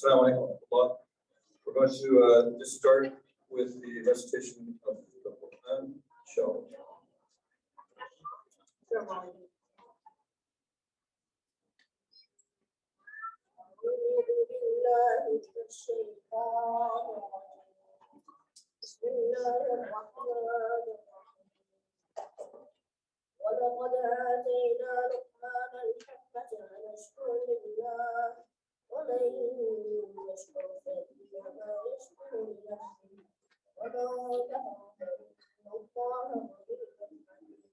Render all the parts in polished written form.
Assalamu alaikum. We're going to just start with the recitation of the Quran. Inshallah. بسم الله الرحمن الرحيم ولقد آتينا لقمان الحكمة أن يشكر لله ومن يشكر فإنما يشكر لنفسه ومن كفر فإن الله غني حميد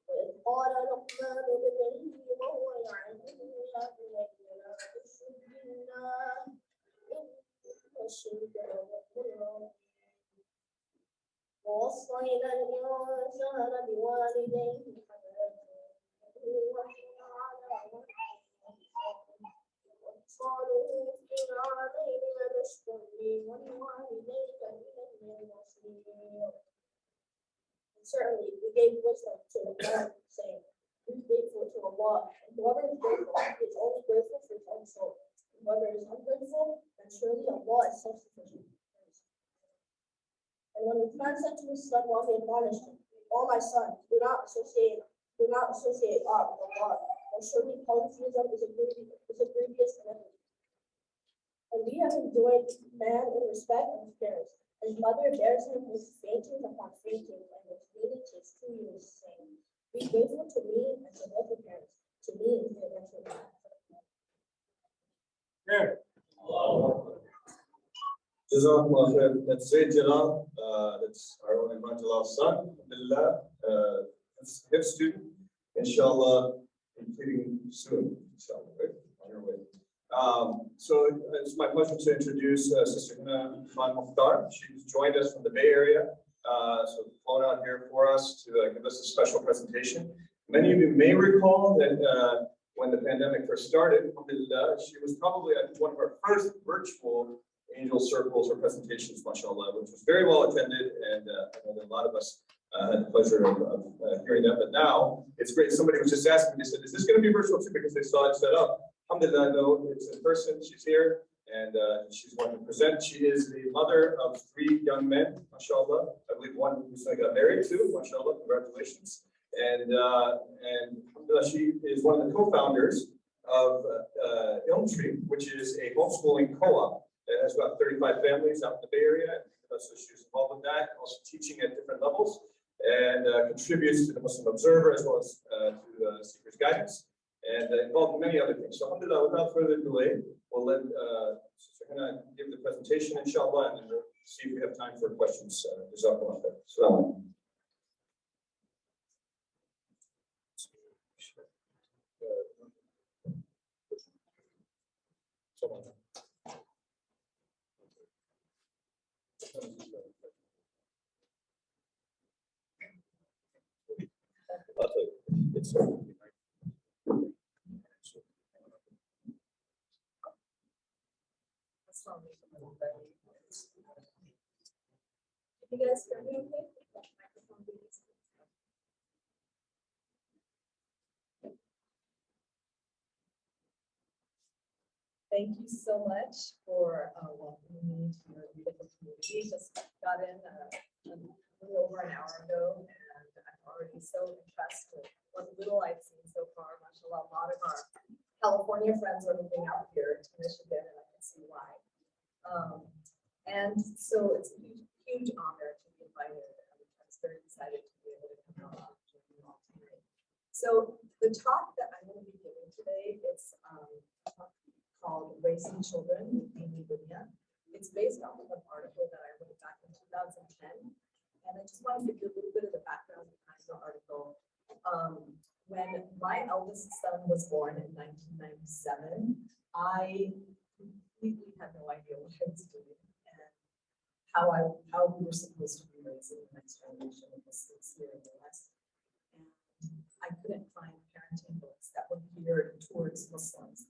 وإذ قال لقمان لابنه وهو يعظه يا بني لا تشرك بالله إن الشرك لظلم عظيم ووصينا الإنسان بوالديه حملته وحده على وفصاله في عامين أن اشكر لي ولوالديك إلي المصير. Certainly, we gave wisdom to the man, saying, "Be grateful to Allah, and whoever is grateful is only grateful for his own soul. Whoever is ungrateful, then surely Allah is self-sufficient." And when the man said to his son while he admonished him, "O my son, do not associate God with Allah, and surely polytheism is a grievous iniquity. And we have enjoined man in respect of his parents. His mother bears him with fainting upon fainting, and was leading to his 2 years, saying, Be grateful to me and to both your parents. To me is the eventual life." Jazakumullah khair. That's Zayd Jalal. That's our own Imran Jalal's son. Alhamdulillah. His student. Inshallah, completing soon. Inshallah, right? On your way. So it's my pleasure to introduce Sister Hina Khan-Mukhtar. She's joined us from the Bay Area. So flown out here for us to give us a special presentation. Many of you may recall that when the pandemic first started, alhamdulillah, she was probably one of our first virtual angel circles or presentations, mashallah, which was very well attended, and I know that a lot of us had the pleasure of hearing that. But now it's great. Somebody was just asking me, they said, "Is this going to be virtual too?" Because they saw it set up. Alhamdulillah, no, it's in person. She's here, and she's going to present. She is the mother of 3 young men, mashallah. I believe one who's got married too, mashallah. Congratulations. And alhamdulillah, she is one of the co-founders of Ilm Tree, which is a homeschooling co-op that has about 35 families out in the Bay Area. So she's involved with that, also teaching at different levels, and contributes to the Muslim Observer as well as to Seeker's Guidance, and involved in many other things. So alhamdulillah, without further delay, we'll let Sister Hina give the presentation, inshallah, and then we'll see if we have time for questions. Jazakallah khair. Assalamu alaikum. You guys hear me okay? Microphone, please. Thank you so much for welcoming me to your beautiful community. Just got in a little over an hour ago, and I'm already so impressed with what little I've seen so far. Mashallah, a lot of our California friends are moving out here to Michigan, and I can see why. And so it's a huge honor to be invited. I was very excited to be able to come out and join you all tonight. So the talk that I'm going to be giving today is called Raising Children with Amy Lydia. It's based off of an article that I wrote back in 2010. And I just want to give you a little bit of the background behind the article. When my eldest son was born in 1997, I completely had no idea what I was doing and how we were supposed to be raising the next generation of Muslims here in the West. And I couldn't find parenting books that were geared towards Muslims.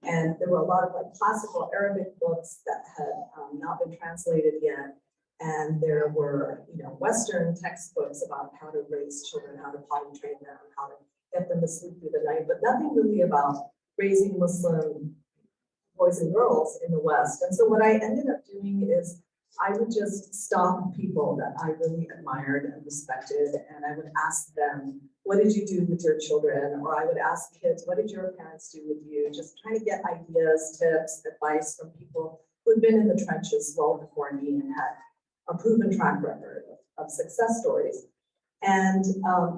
And there were a lot of classical Arabic books that had not been translated yet. And there were, Western textbooks about how to raise children, how to potty train them, how to get them to sleep through the night, but nothing really about raising Muslim boys and girls in the West. And so what I ended up doing is I would just stop people that I really admired and respected, and I would ask them, what did you do with your children? Or I would ask kids, what did your parents do with you? Just trying to get ideas, tips, advice from people who had been in the trenches well before me and had a proven track record of success stories. And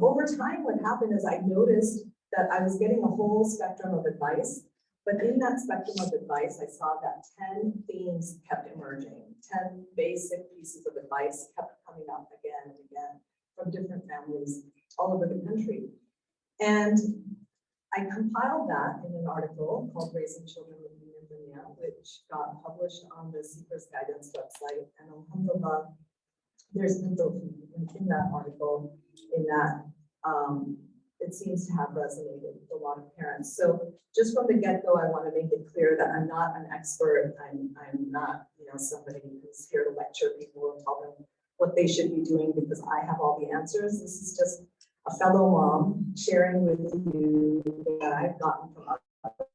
over time, what happened is I noticed that I was getting a whole spectrum of advice, but in that spectrum of advice, I saw that 10 themes kept emerging, 10 basic pieces of advice kept coming up again and again from different families all over the country. And I compiled that in an article called Raising Children with Pneumonia, which got published on the Seekers Guidance website. And alhamdulillah, there's been in that article, in that it seems to have resonated with a lot of parents. So just from the get-go, I want to make it clear that I'm not an expert. I'm not, somebody who's here to lecture people and tell them what they should be doing because I have all the answers. This is just a fellow mom sharing with you that I've gotten from others,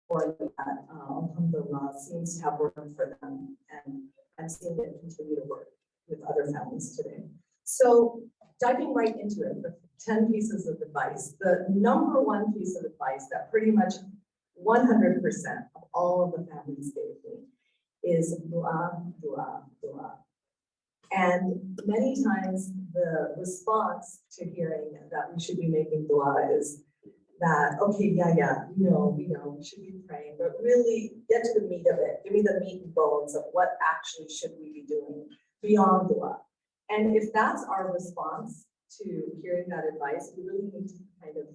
or that alhamdulillah seems to have worked for them, and I'm seeing it continue to work with other families today. So diving right into it, the 10 pieces of advice. The number one piece of advice that pretty much 100% of all of the families gave me is dua, dua, dua. And many times the response to hearing that we should be making dua is that, okay, yeah, we know, we should be praying, but really get to the meat of it. Give me the meat and bones of what actually should we be doing beyond dua. And if that's our response to hearing that advice, we really need to kind of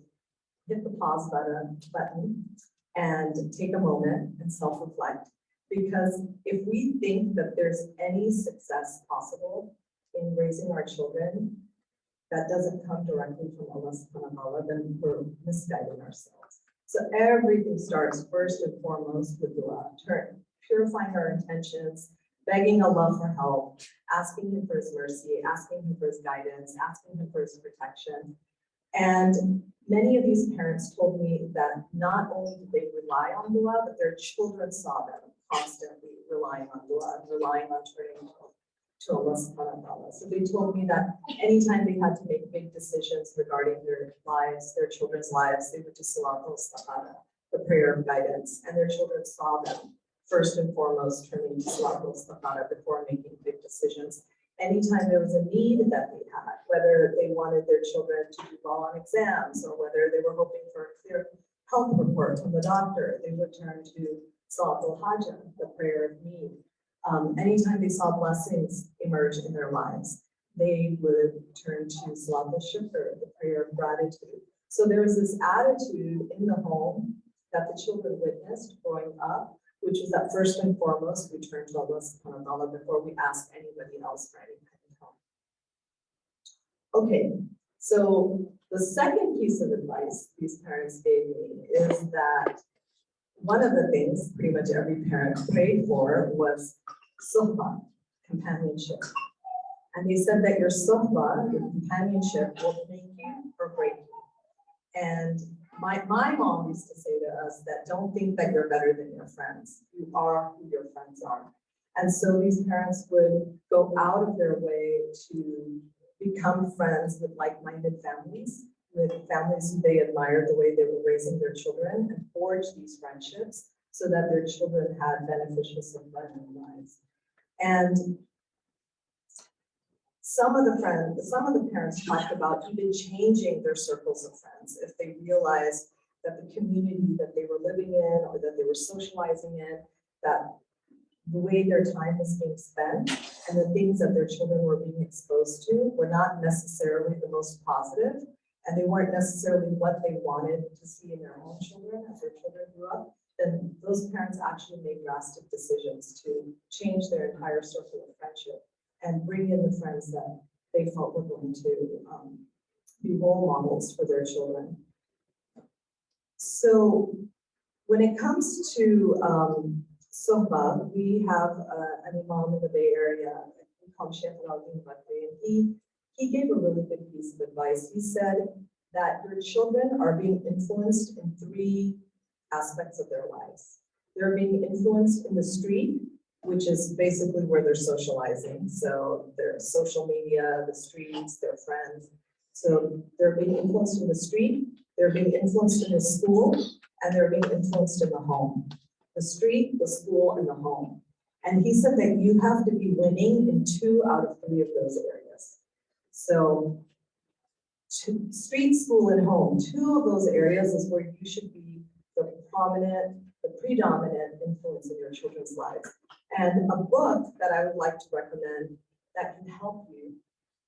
hit the pause button and take a moment and self-reflect. Because if we think that there's any success possible in raising our children that doesn't come directly from Allah subhanahu wa ta'ala, then we're misguiding ourselves. So everything starts first and foremost with dua, purifying our intentions, begging Allah for help, asking Him for His mercy, asking Him for His guidance, asking Him for His protection. And many of these parents told me that not only did they rely on dua, but their children saw them constantly relying on dua, relying on turning to Allah subhanahu wa ta'ala. So they told me that anytime they had to make big decisions regarding their lives, their children's lives, they would do salat al-istikhara, the prayer of guidance, and their children saw them first and foremost turning to salat al-istikhara before making big decisions. Anytime there was a need that they had, whether they wanted their children to do well on exams or whether they were hoping for a clear health report from the doctor, they would turn to Salat al-Hajj, the prayer of need. Anytime they saw blessings emerge in their lives, they would turn to Salat al-Shukr, the prayer of gratitude. So there was this attitude in the home that the children witnessed growing up, which is that first and foremost, we turn to Allah subhanahu wa ta'ala before we ask anybody else for any kind of help. Okay, so the second piece of advice these parents gave me is that one of the things pretty much every parent prayed for was suhbah, companionship. And they said that your suhbah, your companionship, will make you or break you. And my mom used to say to us that don't think that you're better than your friends. You are who your friends are. And so these parents would go out of their way to become friends with like-minded families, with families who they admired the way they were raising their children, and forge these friendships so that their children had beneficial suhbah in their lives. And some of the parents talked about even changing their circles of friends if they realized that the community that they were living in or that they were socializing in, that the way their time was being spent and the things that their children were being exposed to were not necessarily the most positive, and they weren't necessarily what they wanted to see in their own children as their children grew up, then those parents actually made drastic decisions to change their entire circle of friendship and bring in the friends that they felt were going to be role models for their children. So when it comes to suhbah, we have an imam in the Bay Area, we call him Sheikh Al-Din Bakri, and he gave a really good piece of advice. He said that your children are being influenced in three aspects of their lives. They're being influenced in the street, which is basically where they're socializing. So their social media, the streets, their friends. So they're being influenced in the street, they're being influenced in the school, and they're being influenced in the home. The street, the school, and the home. And he said that you have to be winning in 2 out of 3 of those areas. So street, school, and home, 2 of those areas is where you should be the prominent, the predominant influence in your children's lives. And a book that I would like to recommend that can help you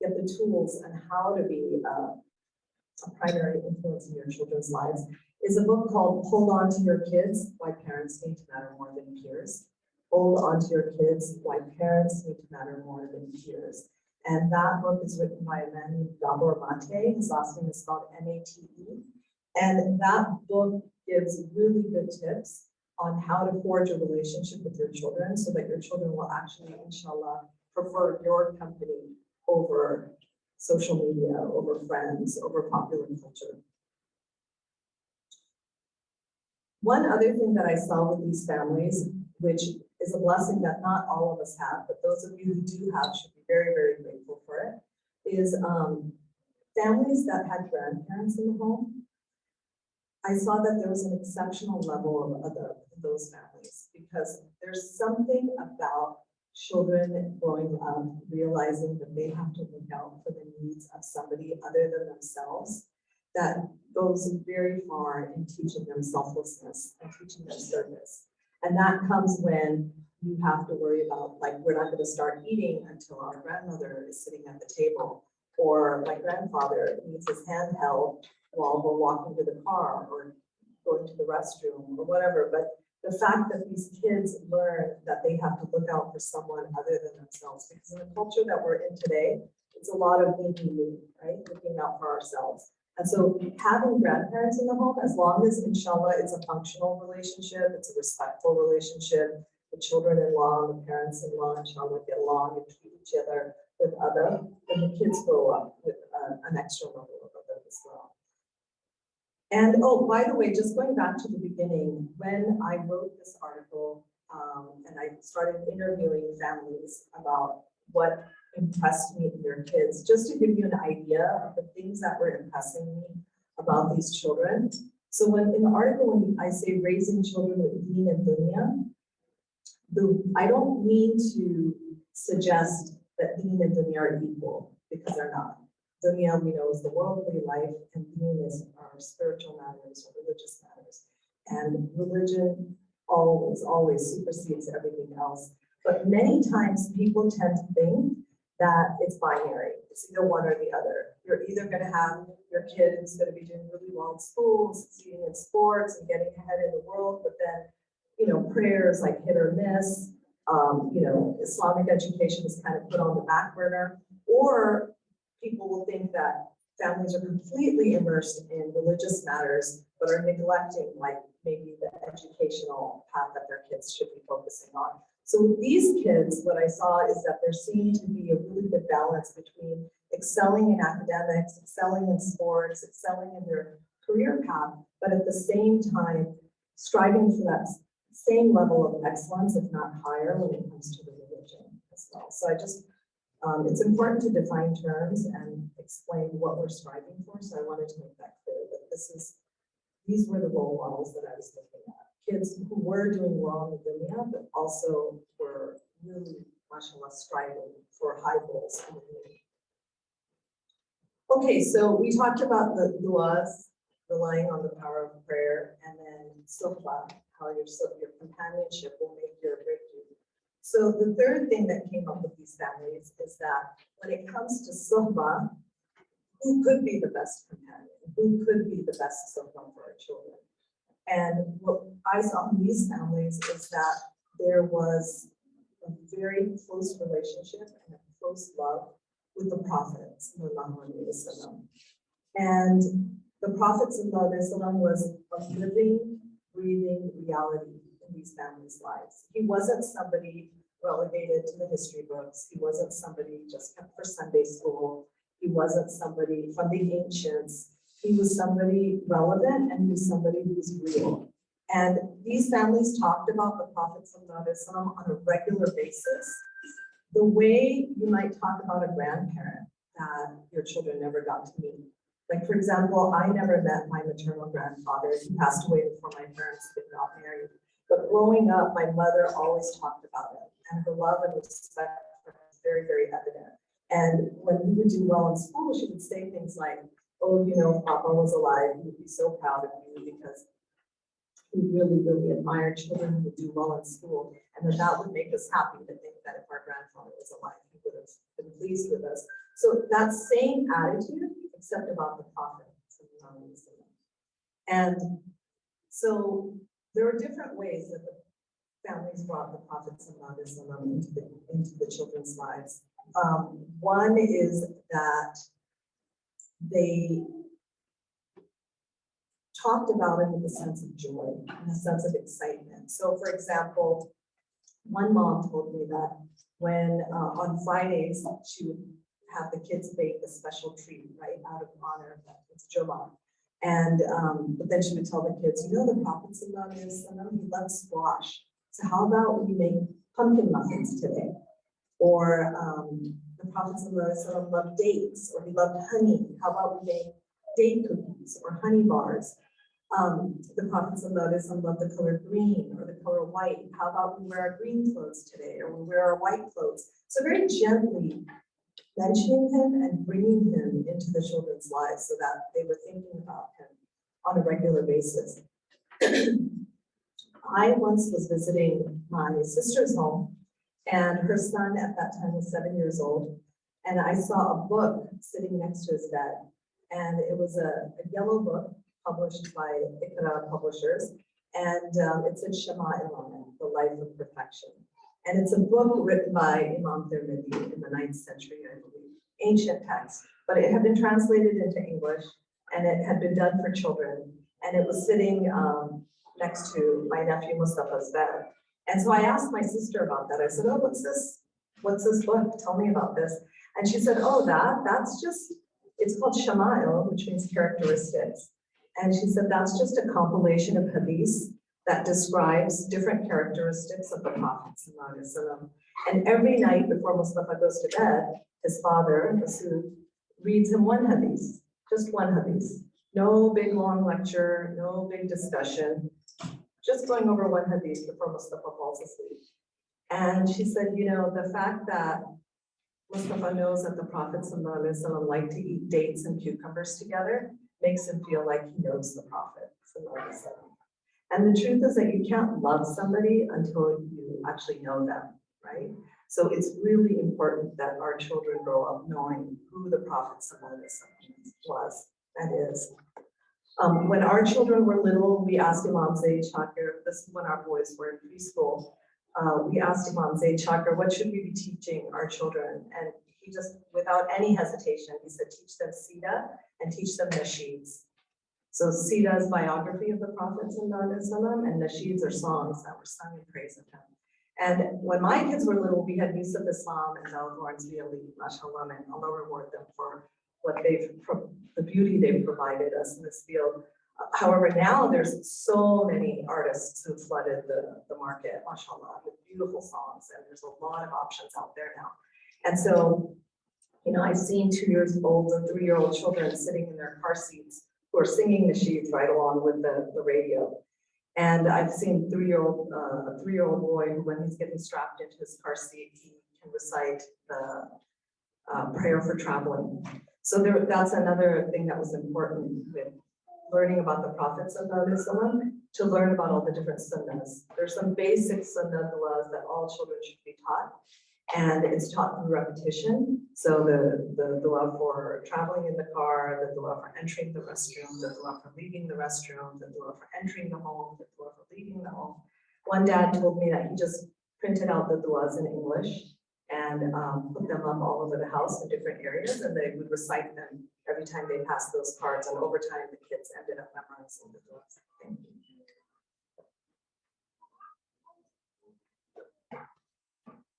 get the tools on how to be a primary influence in your children's lives is a book called Hold On to Your Kids, Why Parents Need to Matter More Than Peers. Hold On to Your Kids, Why Parents Need to Matter More Than Peers. And that book is written by a man named Gabor Mate. His last name is spelled M-A-T-E. And that book gives really good tips on how to forge a relationship with your children so that your children will actually, inshallah, prefer your company over social media, over friends, over popular culture. One other thing that I saw with these families, which is a blessing that not all of us have, but those of you who do have should be very, very grateful for it, is families that had grandparents in the home. I saw that there was an exceptional level of those families because there's something about children growing up realizing that they have to look out for the needs of somebody other than themselves that goes very far in teaching them selflessness and teaching them service. And that comes when you have to worry about, like, we're not going to start eating until our grandmother is sitting at the table, or my grandfather needs his hand held while we're walking to the car or going to the restroom or whatever. But the fact that these kids learn that they have to look out for someone other than themselves, because in the culture that we're in today, it's a lot of me, right? Looking out for ourselves. And so having grandparents in the home, as long as, inshallah, it's a functional relationship, it's a respectful relationship, the children-in-law, the parents-in-law, inshallah, get along and treat each other with other, then the kids grow up with an extra level of other as well. And oh, by the way, just going back to the beginning, when I wrote this article and I started interviewing families about what impressed me in their kids, just to give you an idea of the things that were impressing me about these children. So when in the article, when I say raising children with deen and dunya, I don't mean to suggest that deen and dunya are equal, because they're not. Dunya, we know, is the worldly life, and deen is our spiritual matters or religious matters. And religion always supersedes everything else. But many times people tend to think that it's binary. It's either one or the other. You're either going to have your kid who's going to be doing really well in school, succeeding in sports and getting ahead in the world, but then, you know, prayer is like hit or miss. You know, Islamic education is kind of put on the back burner, or people will think that families are completely immersed in religious matters, but are neglecting, like, maybe the educational path that their kids should be focusing on. So with these kids, what I saw is that there seemed to be a really good balance between excelling in academics, excelling in sports, excelling in their career path, but at the same time, striving for that same level of excellence, if not higher, when it comes to the religion as well. So I just, it's important to define terms and explain what we're striving for. So I wanted to make that clear that these were the role models that I was looking at. Kids who were doing well in the dunya, but also were really, mashallah, striving for high goals in the dunya. Okay, so we talked about the du'as, relying on the power of prayer, and then suhbah, how your companionship will make your breakthrough. So the third thing that came up with these families is that when it comes to suhbah, who could be the best companion? Who could be the best suhbah for our children? And what I saw in these families is that there was a very close relationship and a close love with the Prophet, sallallahu alaihi wasallam. And the Prophet, sallallahu alaihi wasallam, was a living, breathing reality in these families' lives. He wasn't somebody relegated to the history books. He wasn't somebody just kept for Sunday school. He wasn't somebody from the ancients. He was somebody relevant, and he was somebody who was real. And these families talked about the Prophet ﷺ on a regular basis, the way you might talk about a grandparent that your children never got to meet. Like, for example, I never met my maternal grandfather. He passed away before my parents did not marry. But growing up, my mother always talked about him, and her love and respect for him was very, very evident. And when he would do well in school, she would say things like, oh, you know, if Papa was alive, he would be so proud of you because he really, really admired children who would do well in school. And that would make us happy to think that if our grandfather was alive, he would have been pleased with us. So that same attitude, except about the Prophet. And so there are different ways that the families brought the Prophet into the children's lives. One is that they talked about it with a sense of joy and a sense of excitement. So, for example, one mom told me that when on Fridays she would have the kids bake a special treat, right, out of honor of that it's Jummah. And but then she would tell the kids, you know, the Prophet he loved squash. So how about we make pumpkin muffins today? Or the Prophet loved dates, or he loved honey. How about we make date cookies or honey bars? The Prophet loved the color green or the color white. How about we wear our green clothes today, or we wear our white clothes? So very gently mentioning him and bringing him into the children's lives so that they were thinking about him on a regular basis. I once was visiting my sister's home, and her son at that time was 7 years old. And I saw a book sitting next to his bed. And it was a yellow book published by Iqra Publishers. And it said Shama'il on it, The Life of Perfection. And it's a book written by Imam Tirmidhi in the 9th century, I believe, ancient text. But it had been translated into English, and it had been done for children. And it was sitting next to my nephew Mustafa's bed. And so I asked my sister about that. I said, oh, what's this? What's this book? Tell me about this. And she said, oh, that's just, it's called Shama'il, which means characteristics. And she said, that's just a compilation of hadiths that describes different characteristics of the Prophet. And every night before Mustafa goes to bed, his father, Masood, reads him one hadith, just one hadith. No big long lecture, no big discussion, just going over one hadith before Mustafa falls asleep. And she said, you know, the fact that Mustafa knows that the Prophet ﷺ liked to eat dates and cucumbers together makes him feel like he knows the Prophet ﷺ. And the truth is that you can't love somebody until you actually know them, right? So it's really important that our children grow up knowing who the Prophet ﷺ was, that is. When our children were little, we asked Imam Zayd Shakir, this is when our boys were in preschool, we asked Imam Zayd Shakir, what should we be teaching our children? And he just, without any hesitation, he said, teach them Sida and teach them Nasheeds. So Sida is biography of the Prophet ﷺ, and Nasheeds are songs that were sung in praise of him. And when my kids were little, we had Yusuf Islam and Al Lawrence Ali, mashallah, and Allah reward them for what the beauty they've provided us in this field. However, now there's so many artists who flooded the market, mashallah, with beautiful songs, and there's a lot of options out there now. And so, you know, I've seen 2-year-old and 3-year-old children sitting in their car seats who are singing Nasheeds right along with the radio. And I've seen a 3-year-old boy who, when he's getting strapped into his car seat, he can recite the prayer for traveling. So that's another thing that was important with learning about the Prophet ﷺ, to learn about all the different sunnahs. There's some basic sunnah du'as that all children should be taught, and it's taught through repetition. So the dua for traveling in the car, the dua for entering the restroom, the dua for leaving the restroom, the dua for entering the home, the dua for leaving the home. One dad told me that he just printed out the duas in English and put them up all over the house in different areas, and they would recite them every time they passed those cards, and over time the kids ended up memorizing the duas. Thank you.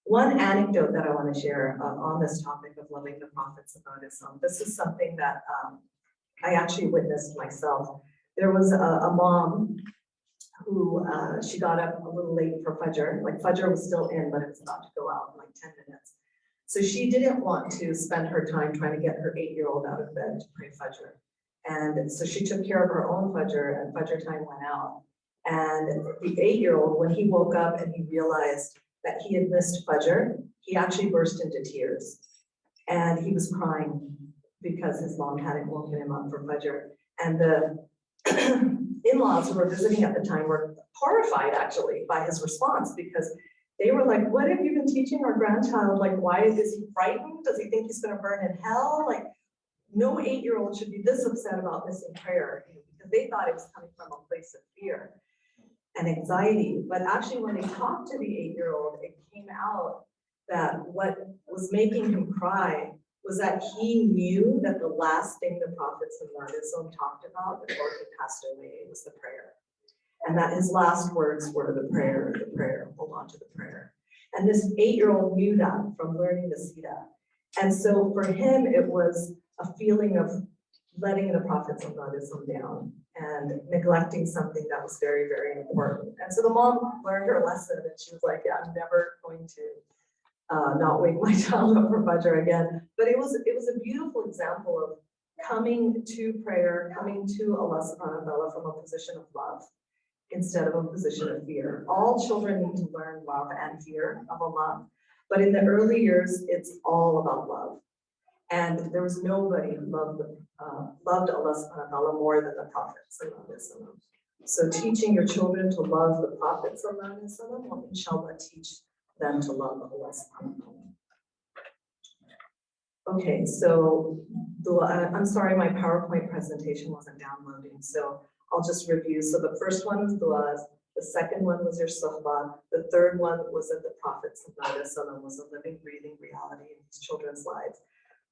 One anecdote that I want to share on this topic of loving the Prophet ﷺ, this is something that I actually witnessed myself. There was a mom who, she got up a little late for Fajr, like Fajr was still in, but it was about to go out in like 10 minutes. So she didn't want to spend her time trying to get her 8-year-old out of bed to pray Fajr. And so she took care of her own Fajr, and Fajr time went out. And the 8-year-old, when he woke up and he realized that he had missed Fajr, he actually burst into tears. And he was crying because his mom hadn't woken him up for Fajr. And the in-laws who were visiting at the time were horrified actually by his response, because they were like, what have you been teaching our grandchild? Like, why is he frightened? Does he think he's gonna burn in hell? Like, no 8-year-old should be this upset about missing prayer, because they thought it was coming from a place of fear and anxiety. But actually when they talked to the 8-year-old, it came out that what was making him cry was that he knew that the last thing the Prophet ﷺ talked about before he passed away was the prayer. And that his last words were the prayer, hold on to the prayer. And this 8-year-old knew that from learning the Sira. And so for him, it was a feeling of letting the Prophet ﷺ down and neglecting something that was very, very important. And so the mom learned her lesson, and she was like, yeah, I'm never going to not wake my child up for Fajr again. But it was a beautiful example of coming to prayer, coming to Allah subhanahu wa ta'ala from a position of love instead of a position of fear. All children need to learn love and fear of Allah, but in the early years, it's all about love. And there was nobody who loved Allah subhanahu wa ta'ala more than the Prophet sallallahu alaihi wasallam. So teaching your children to love the Prophet sallallahu alaihi wasallam will inshallah teach them to love Allah subhanahu wa ta'ala. Okay, so I'm sorry, my PowerPoint presentation wasn't downloading, so I'll just review. So the first one was du'as, the second one was your suhbah, the third one was that the Prophet sallallahu alaihi wasallam was a living, breathing reality in these children's lives.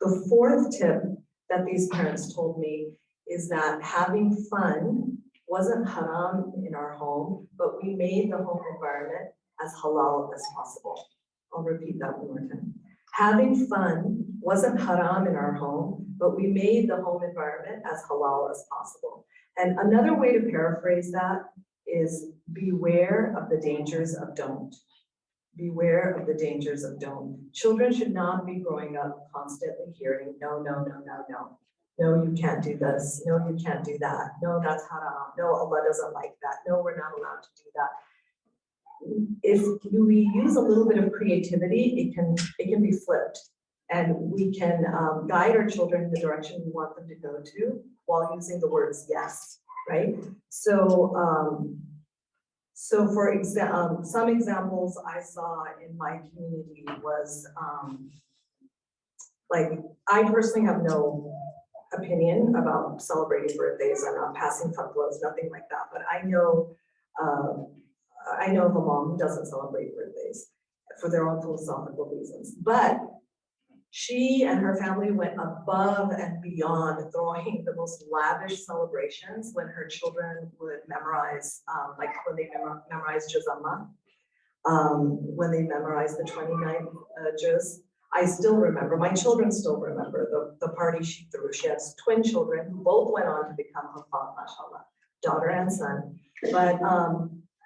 The fourth tip that these parents told me is that having fun wasn't haram in our home, but we made the home environment as halal as possible. I'll repeat that one more time. Having fun wasn't haram in our home, but we made the home environment as halal as possible. And another way to paraphrase that is beware of the dangers of don't. Beware of the dangers of don't. Children should not be growing up constantly hearing, no, no, no, no, no. No, you can't do this. No, you can't do that. No, that's haram. No, Allah doesn't like that. No, we're not allowed to do that. If we use a little bit of creativity, it can be flipped, and we can guide our children in the direction we want them to go to while using the words yes, right? So, for example, some examples I saw in my community was like, I personally have no opinion about celebrating birthdays. I'm not passing fatwas, nothing like that, but I know of a mom who doesn't celebrate birthdays for their own philosophical reasons. But she and her family went above and beyond, throwing the most lavish celebrations when her children would memorize, like when they memorized Juz Amma, when they memorized the 29th Juz. I still remember, my children still remember the party she threw. She has twin children who both went on to become Hafaz, mashallah, daughter and son. But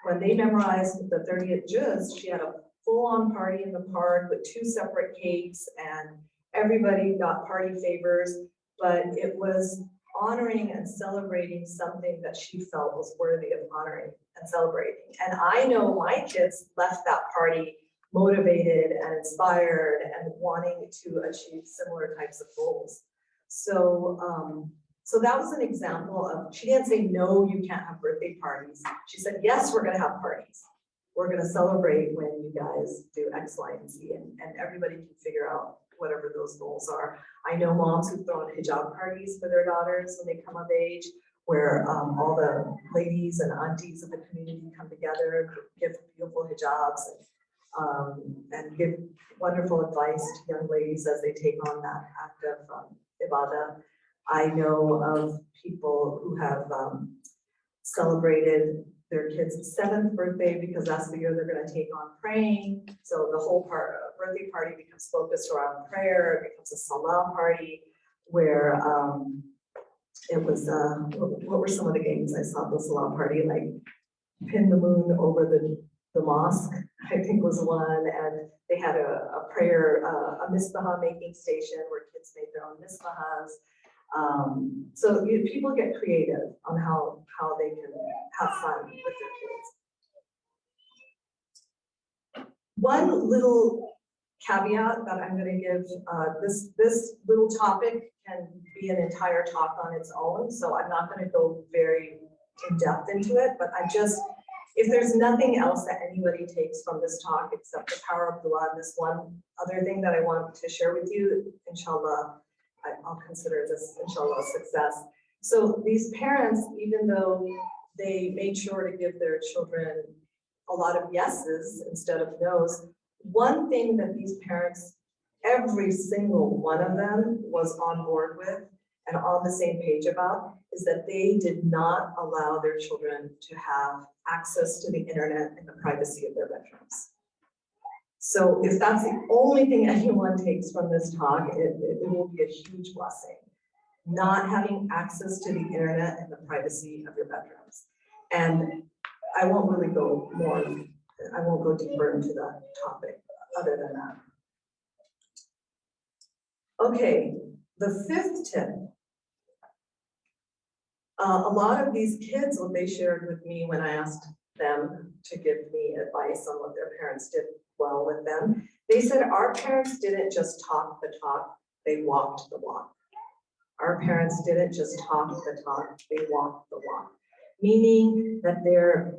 when they memorized the 30th Juz, she had a full-on party in the park with 2 separate cakes, and everybody got party favors, but it was honoring and celebrating something that she felt was worthy of honoring and celebrating. And I know my kids left that party motivated and inspired and wanting to achieve similar types of goals. So, so that was an example of, she didn't say, no, you can't have birthday parties. She said, yes, we're gonna have parties. We're gonna celebrate when you guys do X, Y, and Z, and everybody can figure out whatever those goals are. I know moms who've thrown hijab parties for their daughters when they come of age, where all the ladies and aunties of the community come together, give beautiful hijabs, and give wonderful advice to young ladies as they take on that act of ibadah. I know of people who have celebrated their kids' 7th birthday because that's the year they're going to take on praying. So the whole birthday party becomes focused around prayer. It becomes a salah party where it was, what were some of the games I saw at the salah party? Like pin the moon over the mosque, I think was one, and they had a prayer, a misbah making station where kids made their own misbahs. So people get creative on how they can have fun with their kids. One little caveat that I'm going to give, this little topic can be an entire talk on its own, so I'm not going to go very in depth into it, but if there's nothing else that anybody takes from this talk except the power of dua, this one other thing that I want to share with you, inshallah, I'll consider this, inshallah, a success. So these parents, even though they made sure to give their children a lot of yeses instead of nos, one thing that these parents, every single one of them was on board with and on the same page about is that they did not allow their children to have access to the internet in the privacy of their bedrooms. So if that's the only thing anyone takes from this talk, it will be a huge blessing. Not having access to the internet in the privacy of your bedrooms. And I won't really go I won't go deeper into that topic other than that. Okay, the fifth tip. A lot of these kids, what they shared with me when I asked them to give me advice on what their parents did well with them, they said our parents didn't just talk the talk, they walked the walk. Our parents didn't just talk the talk, they walked the walk. Meaning that their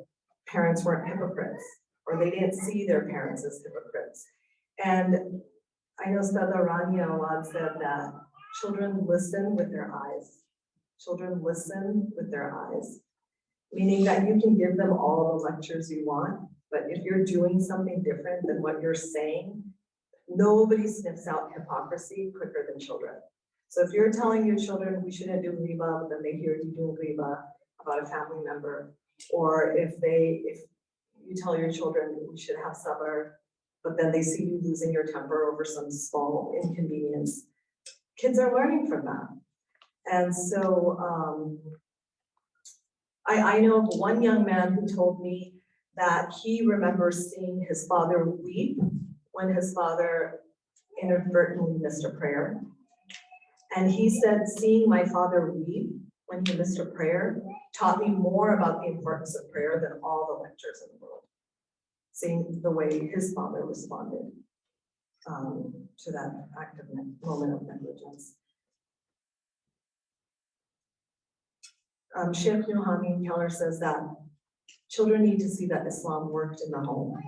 parents weren't hypocrites, or they didn't see their parents as hypocrites. And I know Sada Rania Awad said that children listen with their eyes. Children listen with their eyes, meaning that you can give them all the lectures you want, but if you're doing something different than what you're saying, nobody sniffs out hypocrisy quicker than children. So if you're telling your children we shouldn't do riba, but then they hear you doing riba about a family member, or if you tell your children we should have sabr, but then they see you losing your temper over some small inconvenience, kids are learning from that. And so I know of one young man who told me that he remembers seeing his father weep when his father inadvertently missed a prayer. And he said, seeing my father weep when he missed a prayer taught me more about the importance of prayer than all the lectures in the world. Seeing the way his father responded to that act of moment of negligence. Sheikh Nuhamin Keller says that children need to see that Islam worked in the home.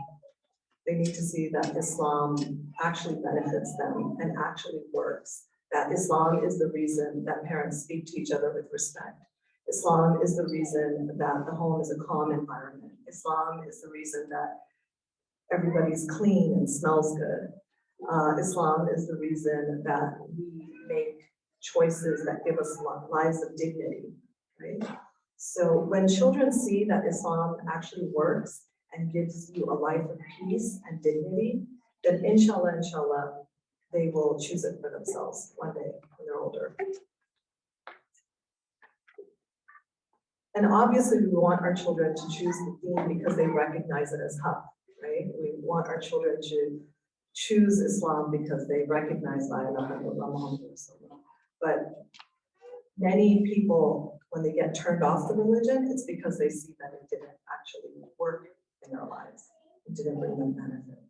They need to see that Islam actually benefits them and actually works. That Islam is the reason that parents speak to each other with respect. Islam is the reason that the home is a calm environment. Islam is the reason that everybody's clean and smells good. Islam is the reason that we make choices that give us lives of dignity. Right? So when children see that Islam actually works and gives you a life of peace and dignity, then inshallah, they will choose it for themselves one day when they're older. And obviously we want our children to choose the deen because they recognize it as haq, right? We want our children to choose Islam because they recognize La ilaha illallah Muhammadur Rasulullah. But many people, when they get turned off the religion, it's because they see that it didn't actually work in their lives. It didn't bring them benefit.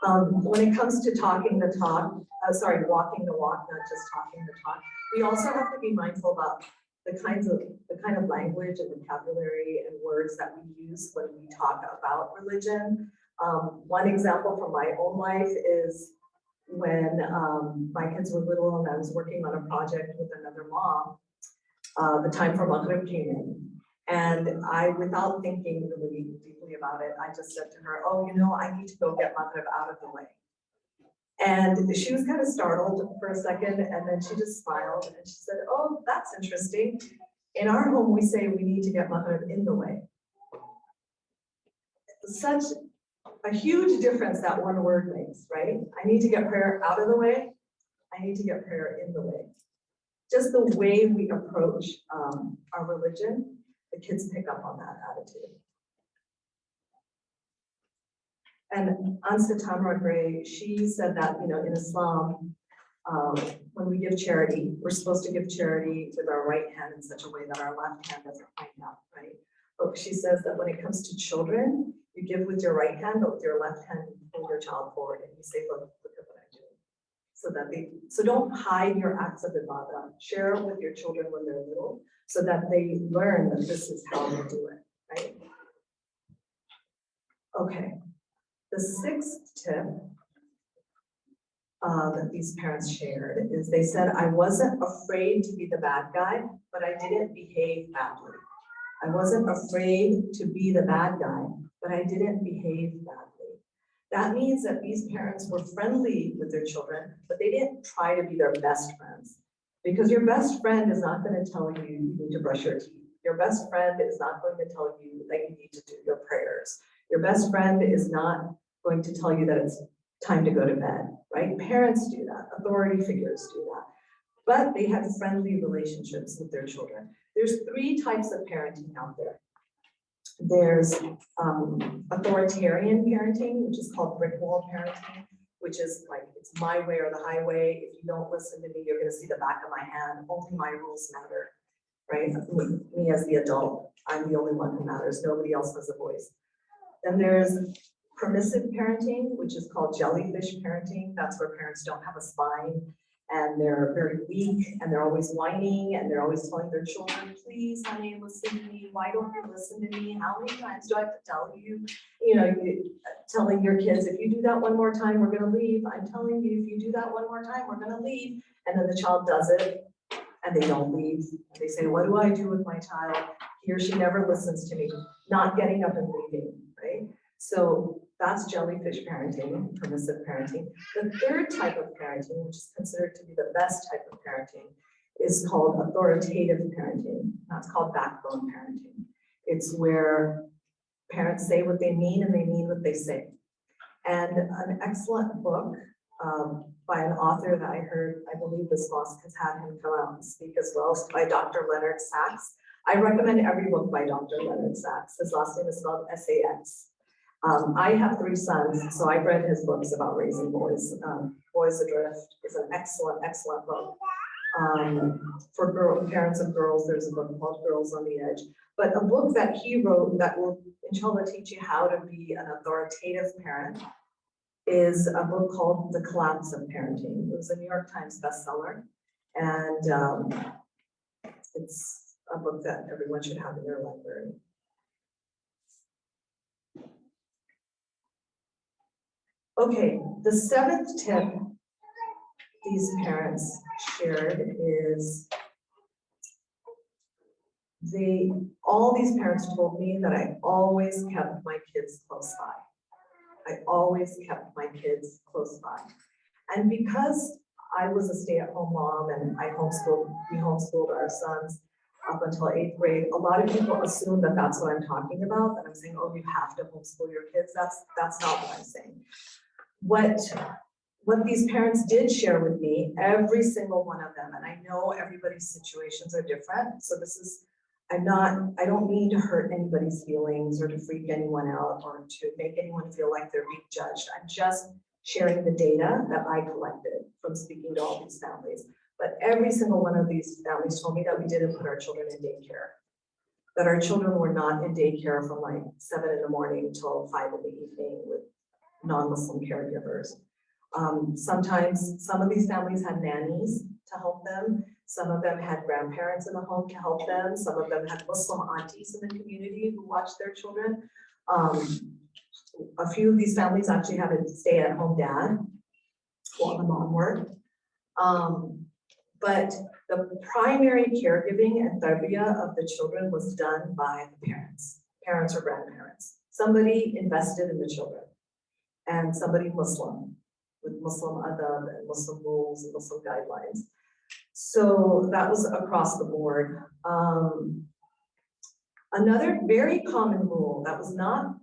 When it comes to talking the talk, walking the walk, not just talking the talk, we also have to be mindful about the kind of language and vocabulary and words that we use when we talk about religion. One example from my own life is when my kids were little and I was working on a project with another mom, the time for Maghrib came in. And I, without thinking really deeply about it, I just said to her, oh, I need to go get Maghrib out of the way. And she was kind of startled for a second, and then she just smiled and she said, oh, that's interesting. In our home, we say we need to get Maghrib in the way. Such a huge difference that one word makes, right? I need to get prayer out of the way. I need to get prayer in the way. just the way we approach our religion, the kids pick up on that attitude. And Ansa Tamra Gray, she said that, you know, in Islam, when we give charity, we're supposed to give charity with our right hand in such a way that our left hand doesn't point out, right? But she says that when it comes to children, you give with your right hand, but with your left hand, you pull your child forward and you say, look at what I'm doing. So don't hide your acts of ibadah. Share it with your children when they're little, so that they learn that this is how we do it, right? Okay. The sixth tip that these parents shared is they said, I wasn't afraid to be the bad guy, but I didn't behave badly. I wasn't afraid to be the bad guy, but I didn't behave badly. That means that these parents were friendly with their children, but they didn't try to be their best friends. Because your best friend is not going to tell you you need to brush your teeth. Your best friend is not going to tell you that you need to do your prayers. Your best friend is not going to tell you that it's time to go to bed, right? Parents do that, authority figures do that, but they have friendly relationships with their children. There's three types of parenting out there. There's authoritarian parenting, which is called brick wall parenting, which is like, it's my way or the highway. If you don't listen to me, you're gonna see the back of my hand. Only my rules matter, right? Me as the adult, I'm the only one who matters. Nobody else has a voice. Then there's permissive parenting, which is called jellyfish parenting. That's where parents don't have a spine and they're very weak and they're always whining and they're always telling their children, please, honey, listen to me. Why don't you listen to me? How many times do I have to tell you? You know, telling your kids, if you do that one more time, we're gonna leave. I'm telling you, if you do that one more time, we're gonna leave. And then the child does it and they don't leave. They say, what do I do with my child? He or she never listens to me, not getting up and leaving, right? So that's jellyfish parenting, permissive parenting. The third type of parenting, which is considered to be the best type of parenting, is called authoritative parenting. That's called backbone parenting. It's where parents say what they mean and they mean what they say. And an excellent book by an author that I heard, I believe this mosque has had him come out and speak as well, by Dr. Leonard Sachs. I recommend every book by Dr. Leonard Sachs. His last name is spelled S-A-X. I have 3 sons, so I've read his books about raising boys. Boys Adrift is an excellent, excellent book. For parents of girls, there's a book called Girls on the Edge. But a book that he wrote that will, inshallah, teach you how to be an authoritative parent is a book called The Collapse of Parenting. It was a New York Times bestseller. And it's a book that everyone should have in their library. Okay, the 7th tip these parents shared is all these parents told me that I always kept my kids close by. I always kept my kids close by. And because I was a stay-at-home mom and we homeschooled our sons up until 8th grade, a lot of people assume that that's what I'm talking about, that I'm saying, oh, you have to homeschool your kids. That's not what I'm saying. What these parents did share with me, every single one of them, and I know everybody's situations are different, so I don't mean to hurt anybody's feelings or to freak anyone out or to make anyone feel like they're being judged. I'm just sharing the data that I collected from speaking to all these families. But every single one of these families told me that we didn't put our children in daycare, that our children were not in daycare from like 7 in the morning till 5 in the evening with non-Muslim caregivers. Sometimes some of these families had nannies to help them. Some of them had grandparents in the home to help them. Some of them had Muslim aunties in the community who watched their children. A few of these families actually have a stay-at-home dad while the mom worked. But the primary caregiving and tarbiyah of the children was done by the parents or grandparents. Somebody invested in the children, and somebody Muslim, with Muslim adab and Muslim rules and Muslim guidelines. So that was across the board. Another very common rule that was not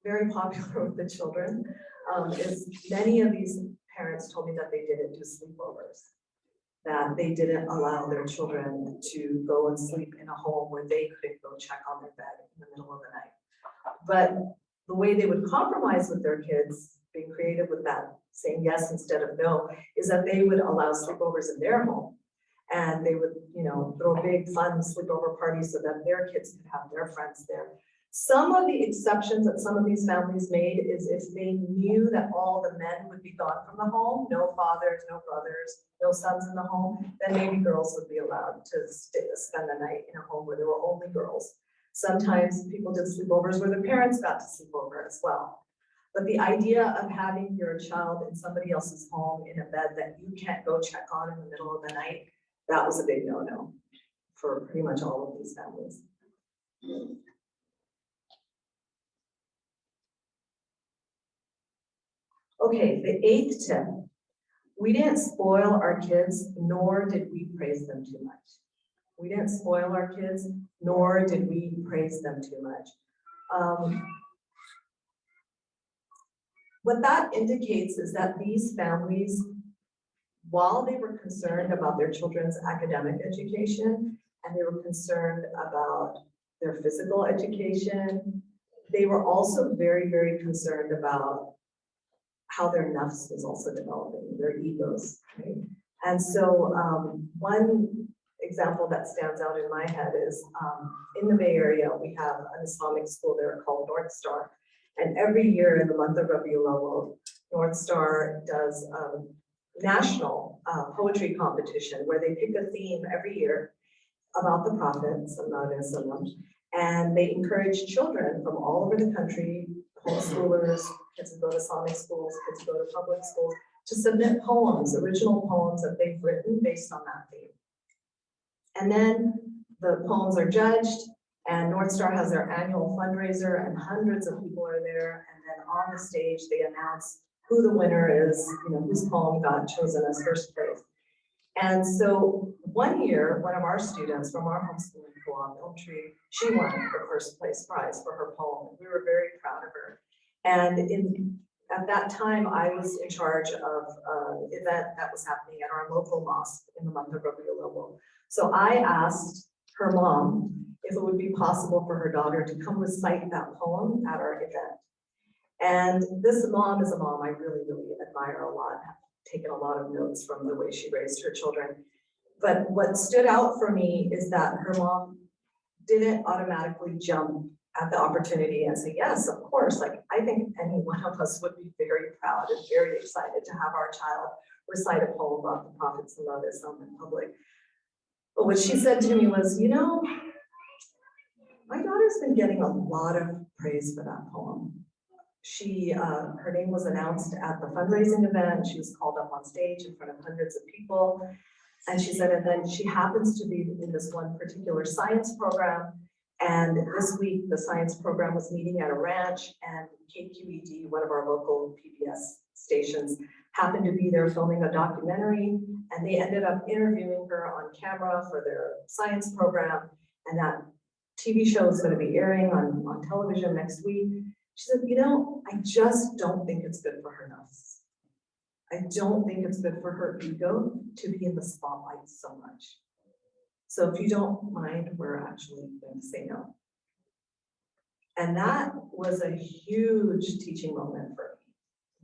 very popular with the children is many of these parents told me that they didn't do sleepovers. that they didn't allow their children to go and sleep in a home where they couldn't go check on their bed in the middle of the night. But the way they would compromise with their kids, being creative with that, saying yes instead of no, is that they would allow sleepovers in their home. And they would, you know, throw big fun sleepover parties so that their kids could have their friends there. Some of the exceptions that some of these families made is if they knew that all the men would be gone from the home, no fathers, no brothers, no sons in the home, then maybe girls would be allowed to spend the night in a home where there were only girls. Sometimes people did sleepovers where their parents got to sleep over as well. But the idea of having your child in somebody else's home in a bed that you can't go check on in the middle of the night, that was a big no-no for pretty much all of these families. Okay, the 8th tip. We didn't spoil our kids, nor did we praise them too much. We didn't spoil our kids, nor did we praise them too much. What that indicates is that these families, while they were concerned about their children's academic education and they were concerned about their physical education, they were also very, very concerned about how their nafs was also developing, their egos, right? And so one example that stands out in my head is in the Bay Area, we have an Islamic school there called North Star. And every year in the month of Rabiul Awwal, North Star does a national poetry competition where they pick a theme every year about the Prophet, sallallahu alaihi wasallam, and they encourage children from all over the country, homeschoolers, kids who go to Islamic schools, kids who go to public schools, to submit poems, original poems that they've written based on that theme. And then the poems are judged, and North Star has their annual fundraiser, and hundreds of people are there. And then on the stage, they announce who the winner is, you know, whose poem got chosen as first place. And so one year, one of our students from our homeschooling co-op, Elm Tree, she won the first place prize for her poem. We were very proud of her. And at that time, I was in charge of an event that was happening at our local mosque in the month of Rabiul Awwal. So I asked her mom if it would be possible for her daughter to come recite that poem at our event. And this mom is a mom I really, really admire a lot. I've taken a lot of notes from the way she raised her children. But what stood out for me is that her mom didn't automatically jump at the opportunity and say, yes, of course. Like, I think any one of us would be very proud and very excited to have our child recite a poem about the Prophet sallallahu alaihi wasallam in public. But what she said to me was, you know, my daughter's been getting a lot of praise for that poem. She, her name was announced at the fundraising event. She was called up on stage in front of hundreds of people. And she said, and then she happens to be in this one particular science program. And this week, the science program was meeting at a ranch, and KQED, one of our local PBS stations, happened to be there filming a documentary, and they ended up interviewing her on camera for their science program. And that TV show is going to be airing on television next week. She said, you know, I just don't think it's good for her nafs. I don't think it's good for her ego to be in the spotlight so much. So if you don't mind, we're actually going to say no. And that was a huge teaching moment for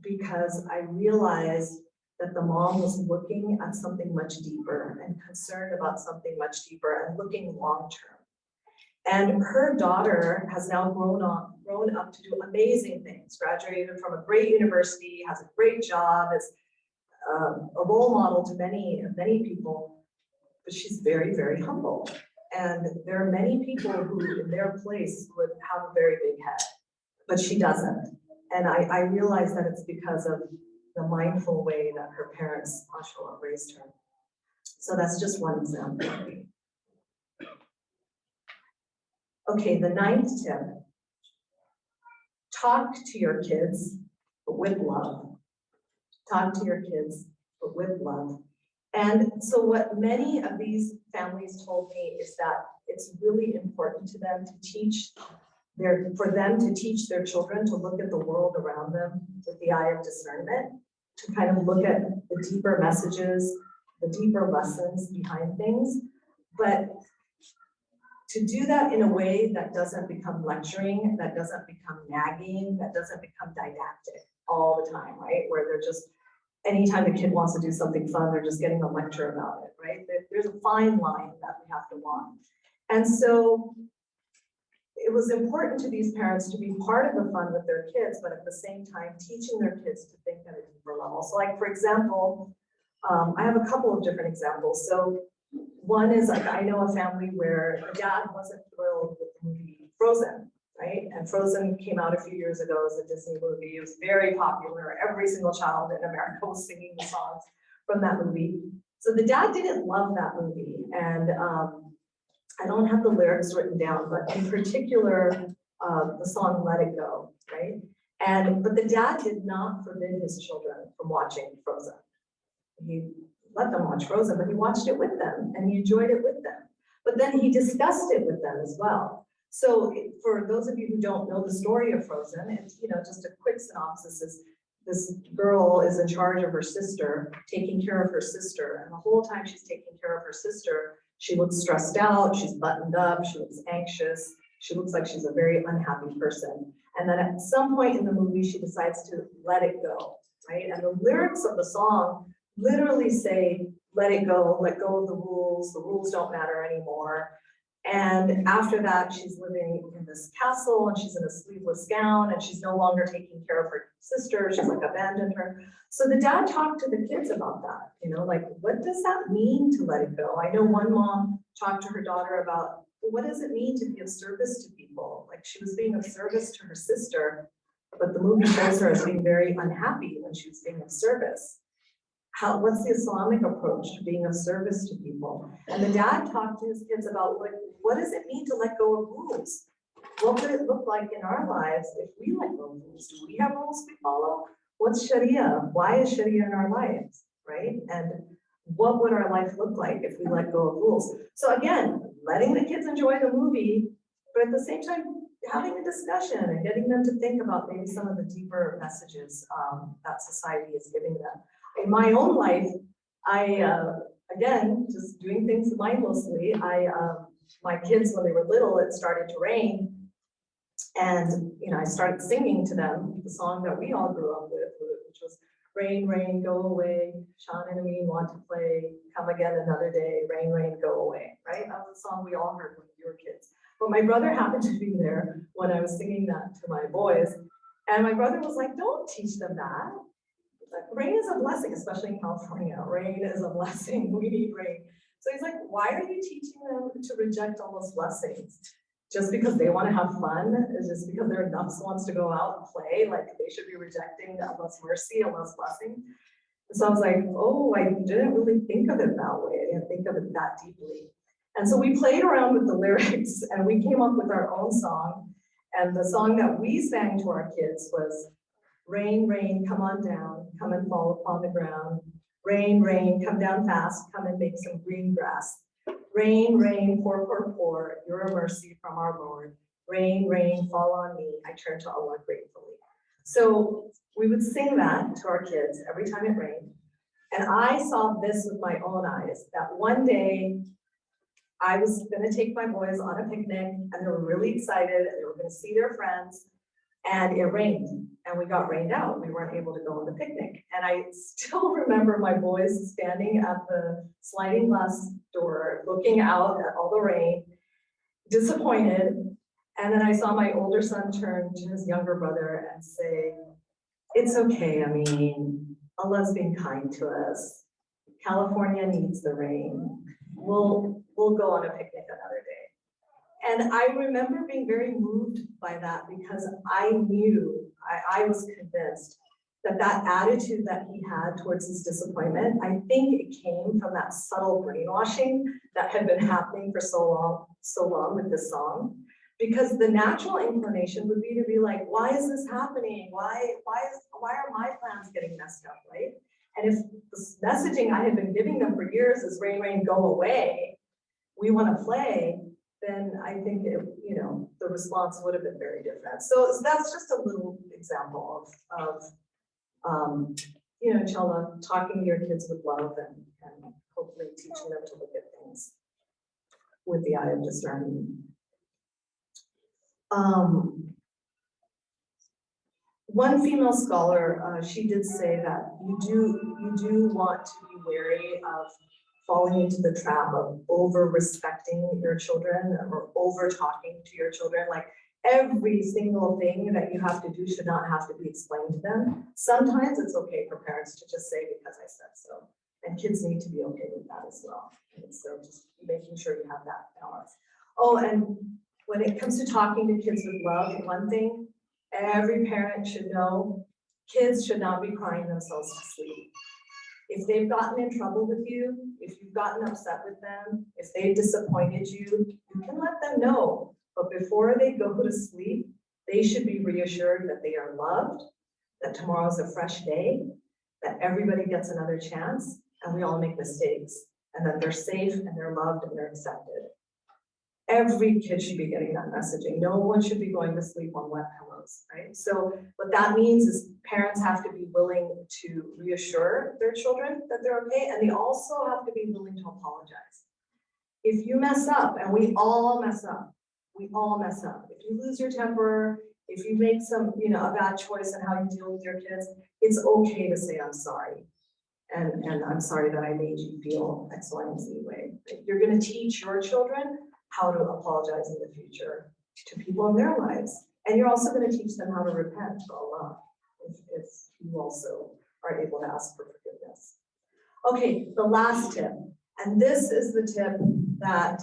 me, because I realized that the mom was looking at something much deeper and concerned about something much deeper and looking long-term. And her daughter has now grown up to do amazing things, graduated from a great university, has a great job, is a role model to many people, but she's very, very humble. And there are many people who in their place would have a very big head, but she doesn't. And I realize that it's because of the mindful way that her parents, mashallah, raised her. So that's just one example. Okay, the 9th tip. Talk to your kids, but with love. Talk to your kids, but with love. And so what many of these families told me is that it's really important to them to teach for them to teach their children to look at the world around them with the eye of discernment, to kind of look at the deeper messages the deeper lessons behind things. But to do that in a way that doesn't become lecturing, that doesn't become nagging, that doesn't become didactic all the time, right? Where they're just, anytime the kid wants to do something fun, they're just getting a lecture about it, right? There's a fine line that we have to walk. And so it was important to these parents to be part of the fun with their kids, but at the same time, teaching their kids to think at a deeper level. So like, for example, I have a couple of different examples. So one is, like, I know a family where the dad wasn't thrilled with the movie Frozen, right? And Frozen came out a few years ago as a Disney movie. It was very popular. Every single child in America was singing the songs from that movie. So the dad didn't love that movie. And I don't have the lyrics written down, but in particular, the song Let It Go, right? But the dad did not forbid his children from watching Frozen. He let them watch Frozen, but he watched it with them and he enjoyed it with them. But then he discussed it with them as well. So for those of you who don't know the story of Frozen, it's, just a quick synopsis is this girl is in charge of her sister, taking care of her sister. And the whole time she's taking care of her sister, she looks stressed out, she's buttoned up, she looks anxious, she looks like she's a very unhappy person. And then at some point in the movie, she decides to let it go, right? And the lyrics of the song literally say, let it go, let go of the rules don't matter anymore. And after that, she's living in this castle and she's in a sleeveless gown and she's no longer taking care of her sister. She's like abandoned her. So the dad talked to the kids about that, like, what does that mean to let it go? I know one mom talked to her daughter about, well, what does it mean to be of service to people? Like, she was being of service to her sister, but the movie shows her as being very unhappy when she was being of service. What's the Islamic approach to being of service to people? And the dad talked to his kids about, like, what does it mean to let go of rules? What would it look like in our lives if we let go of rules? Do we have rules we follow? What's Sharia? Why is Sharia in our lives, right? And what would our life look like if we let go of rules? So again, letting the kids enjoy the movie, but at the same time, having a discussion and getting them to think about maybe some of the deeper messages that society is giving them. In my own life, again, just doing things mindlessly, my kids, when they were little, it started to rain. And, I started singing to them the song that we all grew up with, which was, rain, rain, go away, Sean and me want to play, come again another day, rain, rain, go away, right? That was a song we all heard when we were kids. But my brother happened to be there when I was singing that to my boys. And my brother was like, don't teach them that. Rain is a blessing, especially in California. Rain is a blessing. We need rain. So he's like, why are you teaching them to reject all those blessings? Just because they want to have fun? Is just because their nuts wants to go out and play? Like, they should be rejecting Allah's mercy, Allah's blessing? And so I was like, oh, I didn't really think of it that way. I didn't think of it that deeply. And so we played around with the lyrics and we came up with our own song. And the song that we sang to our kids was, rain, rain, come on down, come and fall upon the ground. Rain, rain, come down fast, come and make some green grass. Rain, rain, pour, pour, pour, you're a mercy from our Lord. Rain, rain, fall on me, I turn to Allah gratefully. So we would sing that to our kids every time it rained. And I saw this with my own eyes, that one day I was gonna take my boys on a picnic and they were really excited, they were gonna see their friends, and it rained. And we got rained out. We weren't able to go on the picnic. And I still remember my boys standing at the sliding glass door, looking out at all the rain, disappointed. And then I saw my older son turn to his younger brother and say, it's okay, I mean, Allah's been kind to us. California needs the rain. We'll go on a picnic another day. And I remember being very moved by that because I knew, I was convinced that that attitude that he had towards his disappointment, I think it came from that subtle brainwashing that had been happening for so long with this song. Because the natural inclination would be to be like, why is this happening? Why are my plans getting messed up, right? And if the messaging I had been giving them for years is rain, rain, go away, we want to play, then I think the response would have been very different. So that's just a little example of inshallah, talking to your kids with love and hopefully teaching them to look at things with the eye of discernment. One female scholar, she did say that you do want to be wary of falling into the trap of over respecting your children or over talking to your children. Like every single thing that you have to do should not have to be explained to them. Sometimes it's okay for parents to just say because I said so. And kids need to be okay with that as well. And so just making sure you have that balance. Oh, and when it comes to talking to kids with love, one thing every parent should know, kids should not be crying themselves to sleep. If they've gotten in trouble with you, if you've gotten upset with them, if they've disappointed you, you can let them know. But before they go to sleep, they should be reassured that they are loved, that tomorrow's a fresh day, that everybody gets another chance, and we all make mistakes, and that they're safe and they're loved and they're accepted. Every kid should be getting that messaging. No one should be going to sleep on wet pillows, right? So what that means is parents have to be willing to reassure their children that they're okay, and they also have to be willing to apologize. If you mess up, and we all mess up, if you lose your temper, if you make some, a bad choice in how you deal with your kids, it's okay to say, I'm sorry. And I'm sorry that I made you feel X, Y, and Z way. You're gonna teach your children how to apologize in the future to people in their lives. And you're also going to teach them how to repent for Allah if you also are able to ask for forgiveness. Okay, the last tip. And this is the tip that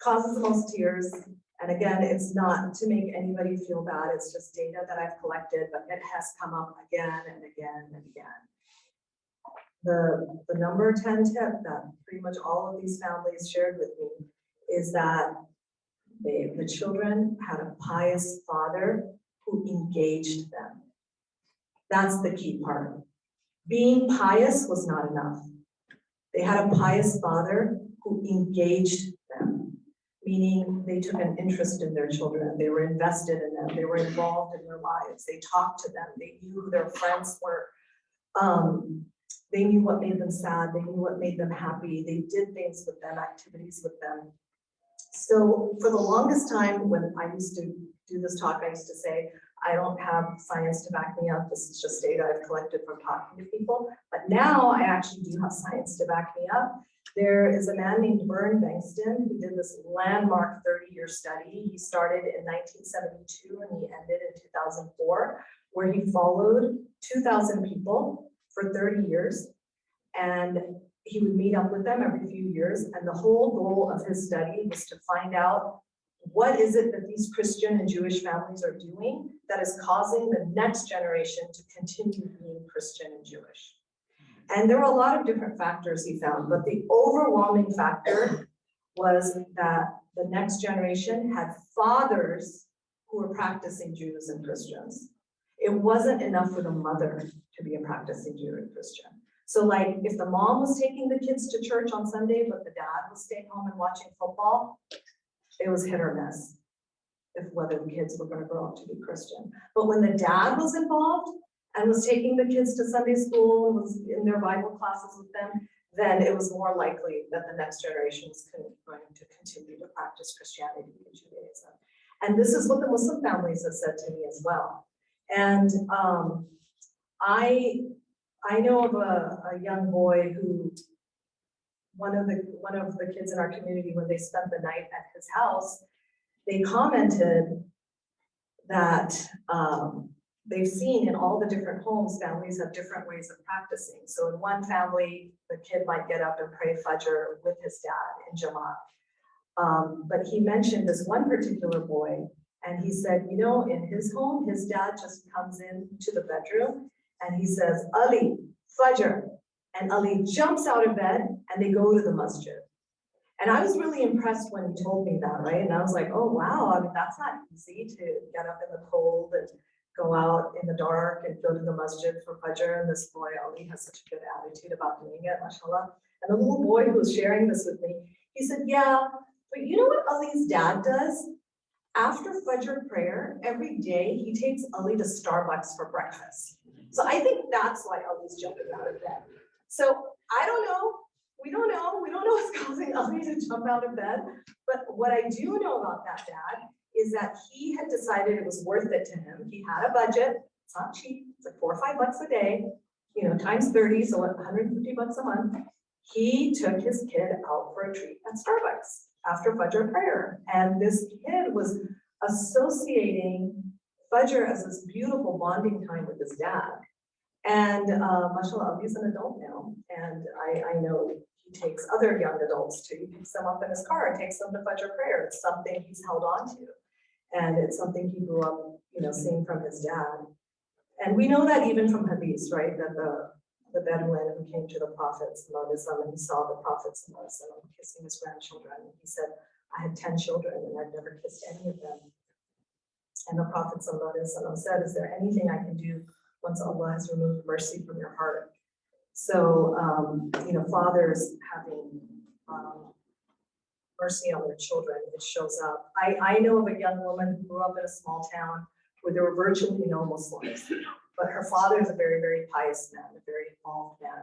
causes the most tears. And again, it's not to make anybody feel bad. It's just data that I've collected, but it has come up again and again and again. The number 10 tip that pretty much all of these families shared with me is that the children had a pious father who engaged them. That's the key part. Being pious was not enough. They had a pious father who engaged them, meaning they took an interest in their children. They were invested in them. They were involved in their lives. They talked to them. They knew who their friends were. They knew what made them sad. They knew what made them happy. They did things with them, activities with them. So for the longest time, when I used to do this talk, I used to say, I don't have science to back me up. This is just data I've collected from talking to people. But now I actually do have science to back me up. There is a man named Vern Bankston who did this landmark 30-year study. He started in 1972 and he ended in 2004, where he followed 2,000 people for 30 years, and he would meet up with them every few years, and the whole goal of his study was to find out what is it that these Christian and Jewish families are doing that is causing the next generation to continue being Christian and Jewish. And there were a lot of different factors he found, but the overwhelming factor was that the next generation had fathers who were practicing Jews and Christians. It wasn't enough for the mother to be a practicing Jew and Christian. So like if the mom was taking the kids to church on Sunday, but the dad was staying home and watching football, it was hit or miss if whether the kids were going to grow up to be Christian. But when the dad was involved and was taking the kids to Sunday school and was in their Bible classes with them, then it was more likely that the next generation was going to continue to practice Christianity and Judaism. And this is what the Muslim families have said to me as well. And I know of a young boy who, one of the kids in our community, when they spent the night at his house, they commented that they've seen in all the different homes, families have different ways of practicing. So in one family, the kid might get up and pray Fajr with his dad in Jamaat. But he mentioned this one particular boy, and he said, in his home, his dad just comes into the bedroom and he says, Ali, Fajr. And Ali jumps out of bed and they go to the masjid. And I was really impressed when he told me that, right? And I was like, oh, wow, I mean, that's not easy to get up in the cold and go out in the dark and go to the masjid for Fajr. And this boy, Ali, has such a good attitude about doing it, mashallah. And the little boy who was sharing this with me, he said, yeah, but you know what Ali's dad does? After Fajr prayer, every day, he takes Ali to Starbucks for breakfast. So I think that's why Ali's jumping out of bed. So I don't know. We don't know. We don't know what's causing Ali to jump out of bed. But what I do know about that dad is that he had decided it was worth it to him. He had a budget. It's not cheap. It's like $4 or $5 a day, you know, times 30, so what, $150 a month. He took his kid out for a treat at Starbucks after Fajr prayer. And this kid was associating Fajr as this beautiful bonding time with his dad. And mashallah, he's an adult now. And I know he takes other young adults too. He picks them up in his car and takes them to Fajr prayer. It's something he's held on to. And it's something he grew up, you know, seeing from his dad. And we know that even from hadiths, right? That the Bedouin who came to the Prophet and he saw the Prophet kissing his grandchildren. And he said, I had 10 children and I've never kissed any of them. And the Prophet said, is there anything I can do once Allah has removed mercy from your heart? So, you know, fathers having mercy on their children, it shows up. I know of a young woman who grew up in a small town where there were virtually no Muslims, but her father is a very, very pious man, a very involved man.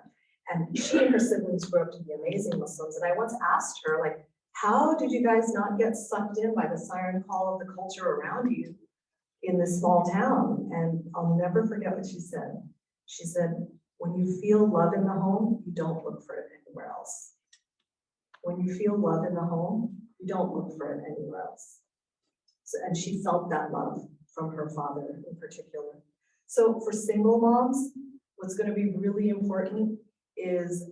And she and her siblings grew up to be amazing Muslims. And I once asked her, like, how did you guys not get sucked in by the siren call of the culture around you in this small town? And I'll never forget what she said. She said, when you feel love in the home, you don't look for it anywhere else. When you feel love in the home, you don't look for it anywhere else. So, and she felt that love from her father in particular. So for single moms, what's going to be really important is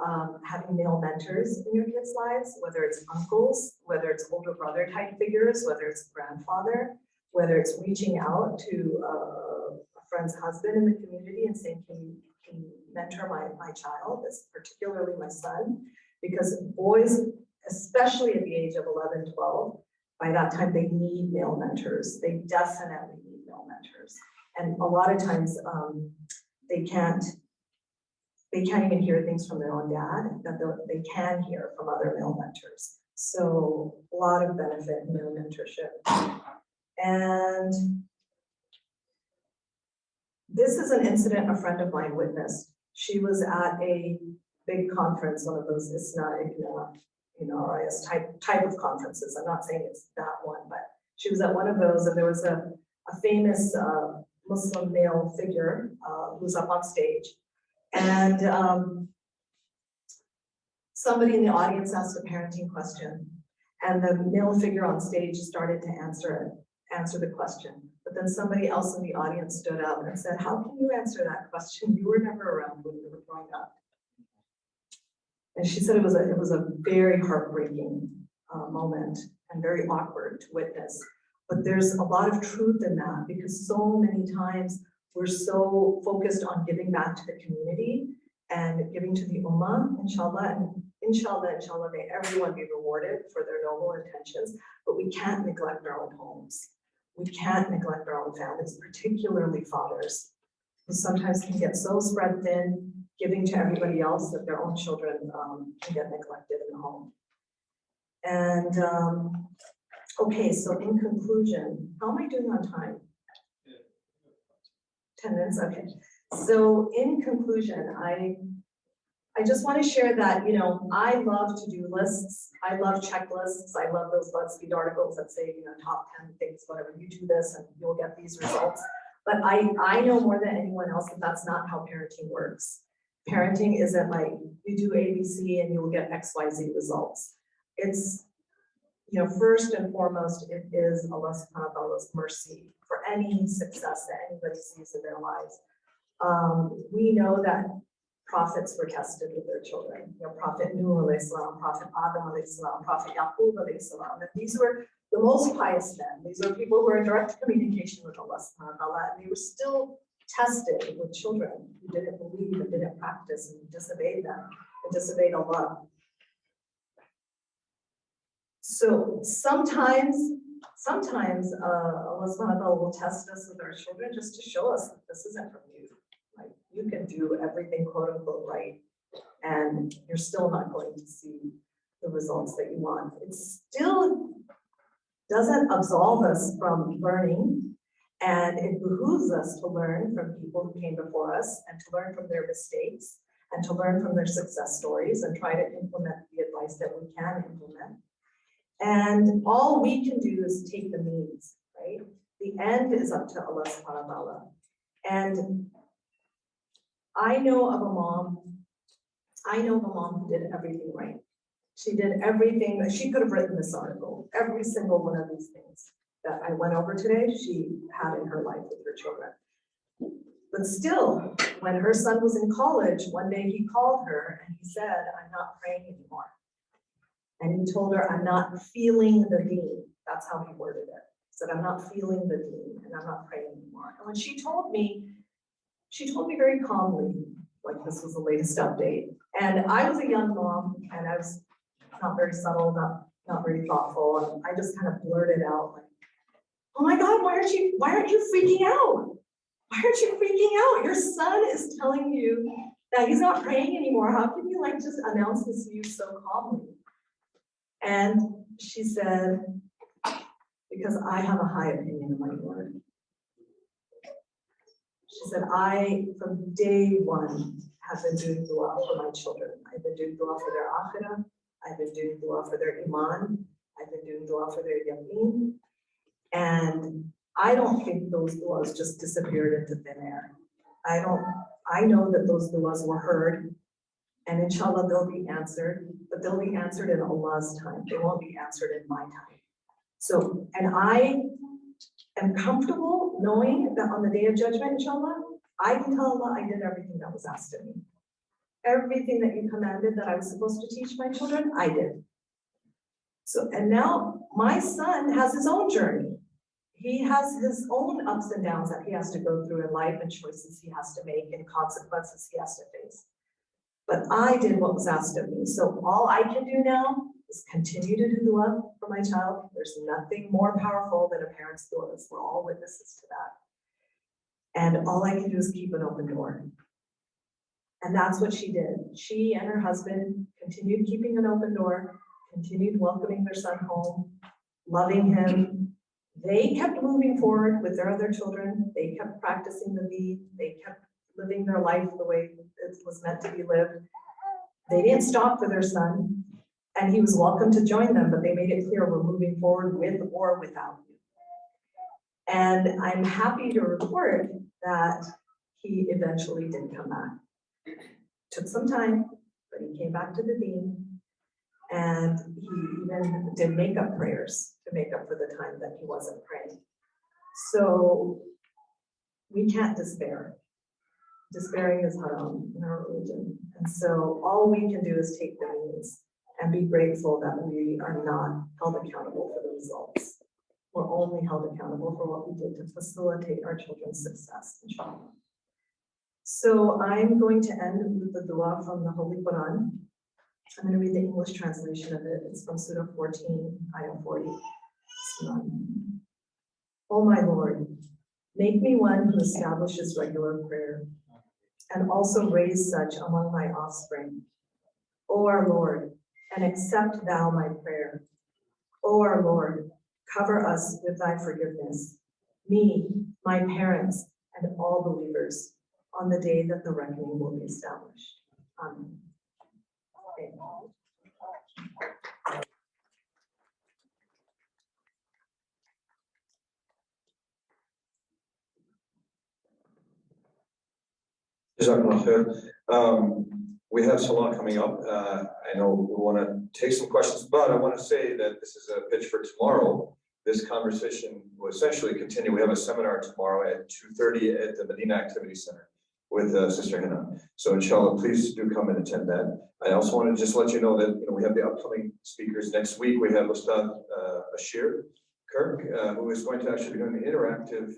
having male mentors in your kids' lives, whether it's uncles, whether it's older brother type figures, whether it's grandfather, whether it's reaching out to a friend's husband in the community and saying, can you mentor my child, particularly my son, because boys, especially at the age of 11, 12, by that time they need male mentors. They definitely need male mentors. And a lot of times they can't even hear things from their own dad that they can hear from other male mentors. So a lot of benefit in male mentorship. And this is an incident a friend of mine witnessed. She was at a big conference, one of those ISNA, RIS type of conferences. I'm not saying it's that one, but she was at one of those, and there was a famous Muslim male figure who's up on stage. And somebody in the audience asked a parenting question, and the male figure on stage started to answer the question. But then somebody else in the audience stood up and said, how can you answer that question? You were never around when you were growing up. And she said it was a very heartbreaking moment and very awkward to witness. But there's a lot of truth in that, because so many times we're so focused on giving back to the community and giving to the ummah, inshallah, and inshallah, may everyone be rewarded for their noble intentions, but we can't neglect our own homes. We can't neglect our own families, particularly fathers, who sometimes can get so spread thin, giving to everybody else, that their own children can get neglected in the home. And okay, so in conclusion, how am I doing on time? 10 minutes, okay. So in conclusion, I just want to share that, I love to-do lists. I love checklists. I love those BuzzFeed articles that say, top 10 things, whatever, you do this and you'll get these results. But I know more than anyone else that that's not how parenting works. Parenting isn't like you do ABC and you will get XYZ results. It's, first and foremost, it is Allah subhanahu wa ta'ala's mercy for any success that anybody sees in their lives. We know that prophets were tested with their children. Prophet Nuh alayhi salam, Prophet Adam alayhi salam, Prophet Yaqub alayhi salam. And these were the most pious men. These are people who are in direct communication with Allah subhanahu wa ta'ala, and they were still tested with children who didn't believe and didn't practice and disobeyed them and disobeyed Allah. So sometimes Allah subhanahu wa ta'ala will test us with our children just to show us that this isn't from you. Like, you can do everything quote unquote right, and you're still not going to see the results that you want. It still doesn't absolve us from learning, and it behooves us to learn from people who came before us and to learn from their mistakes and to learn from their success stories and try to implement the advice that we can implement. And all we can do is take the means, right? The end is up to Allah subhanahu wa ta'ala. And I know of a mom who did everything right. She did everything that she could have written this article, every single one of these things that I went over today, she had in her life with her children. But still, when her son was in college, one day he called her and he said, I'm not praying anymore. And he told her, I'm not feeling the deen. That's how he worded it. He said, I'm not feeling the deen and I'm not praying anymore. And when she told me very calmly, like this was the latest update. And I was a young mom and I was not very subtle, not very thoughtful. And I just kind of blurted out like, oh my God, why aren't you freaking out? Why aren't you freaking out? Your son is telling you that he's not praying anymore. How can you like just announce this to you so calmly? And she said, because I have a high opinion of my Lord. She said, I, from day one, have been doing dua for my children. I've been doing dua for their akhirah. I've been doing dua for their iman. I've been doing dua for their yaqeen. And I don't think those duas just disappeared into thin air. I know that those duas were heard, and inshallah they'll be answered, but they'll be answered in Allah's time. They won't be answered in my time. So, and I am comfortable knowing that on the day of judgment, inshallah, I can tell Allah I did everything that was asked of me. Everything that you commanded that I was supposed to teach my children, I did. So, and now my son has his own journey. He has his own ups and downs that he has to go through in life and choices he has to make and consequences he has to face. But I did what was asked of me. So all I can do now is continue to do dua for my child. There's nothing more powerful than a parent's duas. We're all witnesses to that. And all I can do is keep an open door. And that's what she did. She and her husband continued keeping an open door, continued welcoming their son home, loving him. They kept moving forward with their other children. They kept practicing the deed. They kept living their life the way it was meant to be lived. They didn't stop for their son, and he was welcome to join them, but they made it clear we're moving forward with or without you. And I'm happy to report that he eventually did come back. Took some time, but he came back to the deen. And he even did makeup prayers to make up for the time that he wasn't praying. So we can't despair. Despairing is haram in our religion. And so all we can do is take the means and be grateful that we are not held accountable for the results. We're only held accountable for what we did to facilitate our children's success, inshallah. So I'm going to end with the dua from the Holy Quran. I'm going to read the English translation of it. It's from Surah 14, Ayah 40. Oh my Lord, make me one who establishes regular prayer and also raise such among my offspring. O our Lord, and accept thou my prayer. O our Lord, cover us with thy forgiveness, me, my parents, and all believers on the day that the reckoning will be established. Amen. We have Salah coming up. I know we want to take some questions, but I want to say that this is a pitch for tomorrow. This conversation will essentially continue. We have a seminar tomorrow at 2:30 at the Medina Activity Center with Sister Hina. So inshallah, please do come and attend that. I also want to just let you know that we have the upcoming speakers next week. We have Ustad Ashir Kirk, who is going to actually be doing the interactive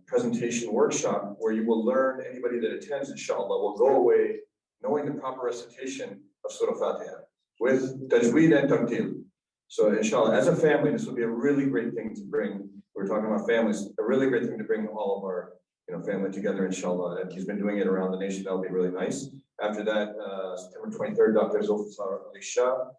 presentation workshop where you will learn, anybody that attends, inshallah, will go away knowing the proper recitation of Surah Fatiha with tajweed and taqtil. So inshallah, as a family, this will be a really great thing to bring. We're talking about families, a really great thing to bring all of our family together, inshallah. And he's been doing it around the nation. That'll be really nice. After that, September 23rd, Dr. Zulfar Ali Shah,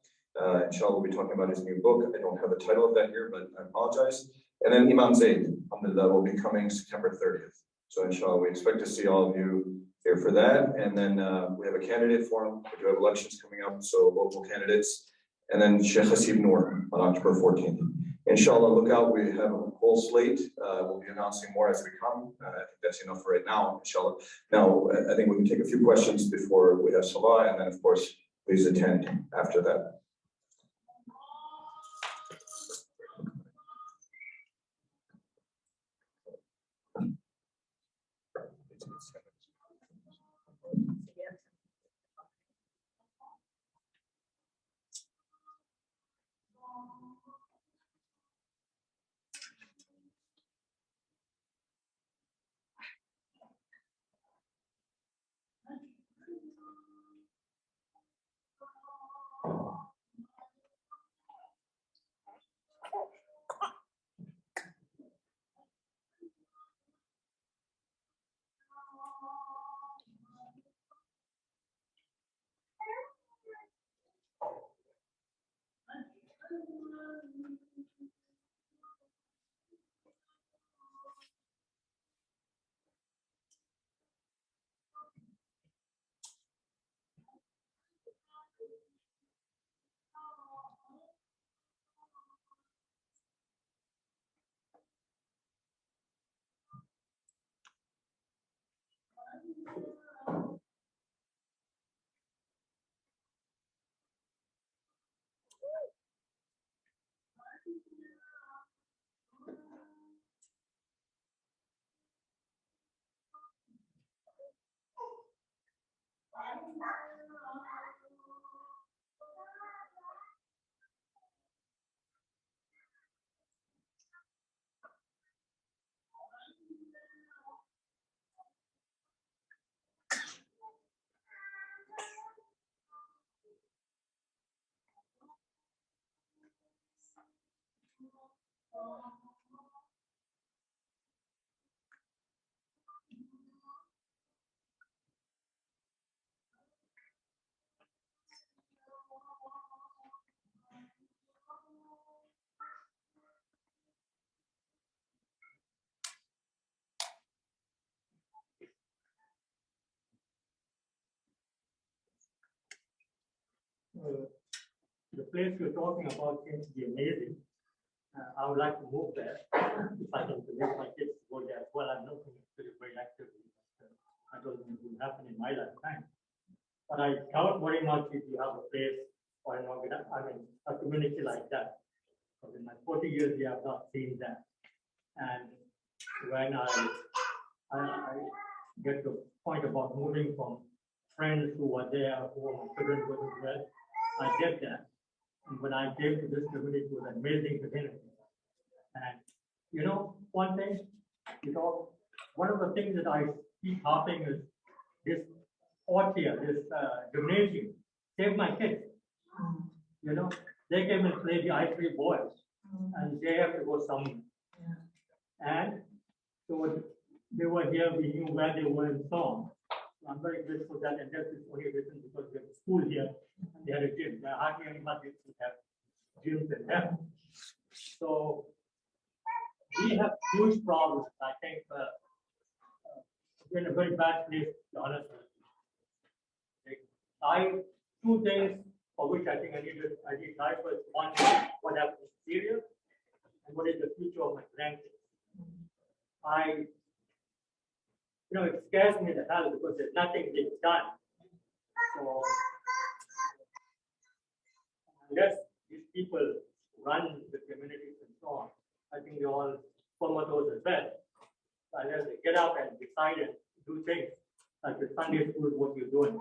inshallah, we'll be talking about his new book. I don't have the title of that here, but I apologize. And then Imam Zaid, alhamdulillah, will be coming September 30th. So inshallah, we expect to see all of you here for that. And then we have a candidate forum. We do have elections coming up, so local candidates. And then Sheikh Hasib Noor on October 14th. Inshallah, look out. We have a whole slate. We'll be announcing more as we come. I think that's enough for right now, inshallah. Now, I think we can take a few questions before we have Salah, and then, of course, please attend after that. The place you're talking about seems to be amazing. I would like to move there if I can convince my kids to go there as well. I'm not going to do it very actively. I don't think it will happen in my lifetime. But I doubt very much if you have a place or a community like that. Because in my 40 years, we have not seen that. And when I get to the point about moving from friends who were there, who were my children going well, I get that. And when I came to this community, it was an amazing community. And you know, one thing, one of the things that I keep harping is this sport here, this gymnasium, saved my kids. You know, they came and played the I3 boys, and they have to go somewhere. And so they were here, we knew where they were and so on. So I'm very grateful that, and that is only written because we have a school here, and they had a gym. There are hardly any markets who have gyms in them. So we have huge problems. I think we're in a very bad place, to be honest with you. Two things for which I think I need life was one, what happened in Syria, and what is the future of my grandkids. It scares me the hell because there's nothing being done. So unless these people run the communities and so on, I think they all comatose as well. Unless they get up and decide and do things like the Sunday school, what you're doing.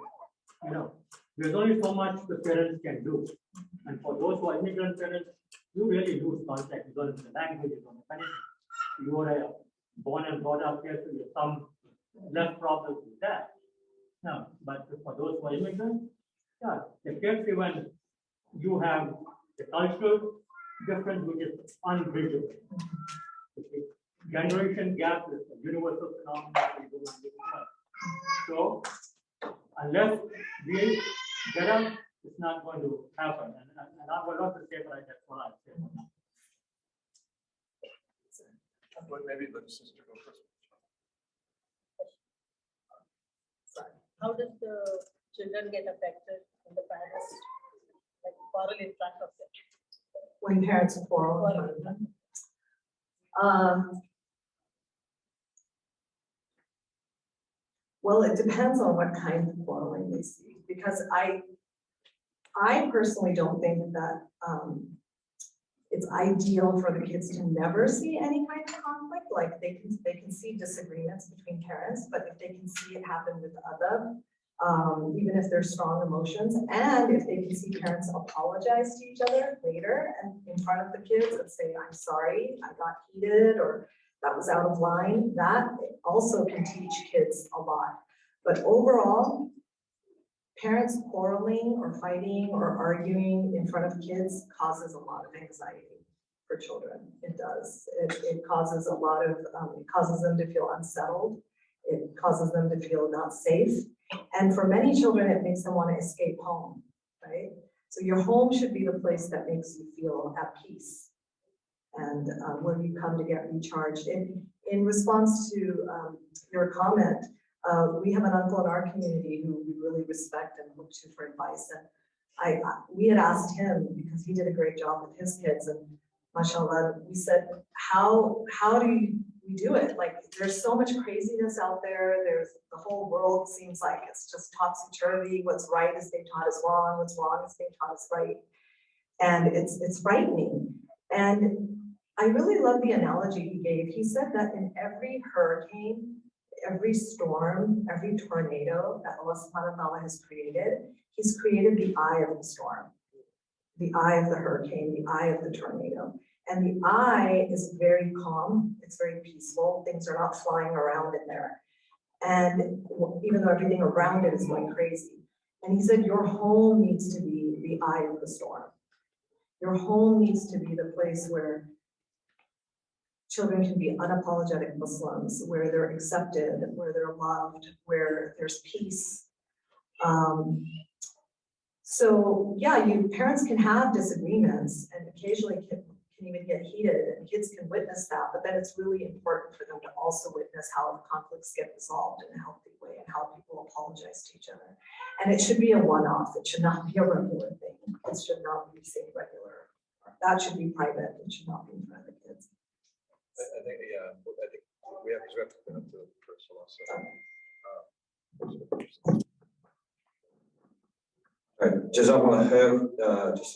There's only so much the parents can do. And for those who are immigrant parents, you really lose contact. You don't know the language, you don't know anything. You are born and brought up here, so you have some less problems with that. No, but for those who are immigrants, yeah, the kids, even you have the cultural difference, which is unbridgeable. Generation gap is a universal phenomenon. So, unless we get up, it's not going to happen. And I've got a lot to say, but that's what I say. Maybe the sister go first. how does the children get affected when the parents like quarrel in front of them? When parents quarrel. Well, it depends on what kind of quarreling they see, because I personally don't think that it's ideal for the kids to never see any kind of conflict. Like they can see disagreements between parents, but if they can see it happen with other, even if there's strong emotions, and if they can see parents apologize to each other later and in front of the kids and say, I'm sorry, I got heated, or that was out of line, that also can teach kids a lot. But overall, parents quarreling or fighting or arguing in front of kids causes a lot of anxiety for children. It does. It causes a lot of, it causes them to feel unsettled. It causes them to feel not safe. And for many children, it makes them want to escape home, right? So your home should be the place that makes you feel at peace and where you come to get recharged. In response to your comment, we have an uncle in our community who we really respect and look to for advice. And we had asked him, because he did a great job with his kids, and mashallah, we said, how do we do it? Like, there's so much craziness out there. There's the whole world seems like it's just topsy-turvy. What's right is being taught as wrong. What's wrong is being taught as right. And it's frightening. And I really love the analogy he gave. He said that in every hurricane, every storm, every tornado that Allah subhanahu wa ta'ala has created, he's created the eye of the storm, the eye of the hurricane, the eye of the tornado. And the eye is very calm, it's very peaceful, things are not flying around in there. And even though everything around it is going crazy. And he said, your home needs to be the eye of the storm. Your home needs to be the place where children can be unapologetic Muslims, where they're accepted, where they're loved, where there's peace. So yeah, parents can have disagreements and occasionally can even get heated, and kids can witness that, but then it's really important for them to also witness how conflicts get resolved in a healthy way and how people apologize to each other. And it should be a one-off. It should not be a regular thing. It should not be seen regular. That should be private. It should not be in front of the kids. I think, yeah, I think we have to put up to the personal also. Right, Jazakallah khair. Just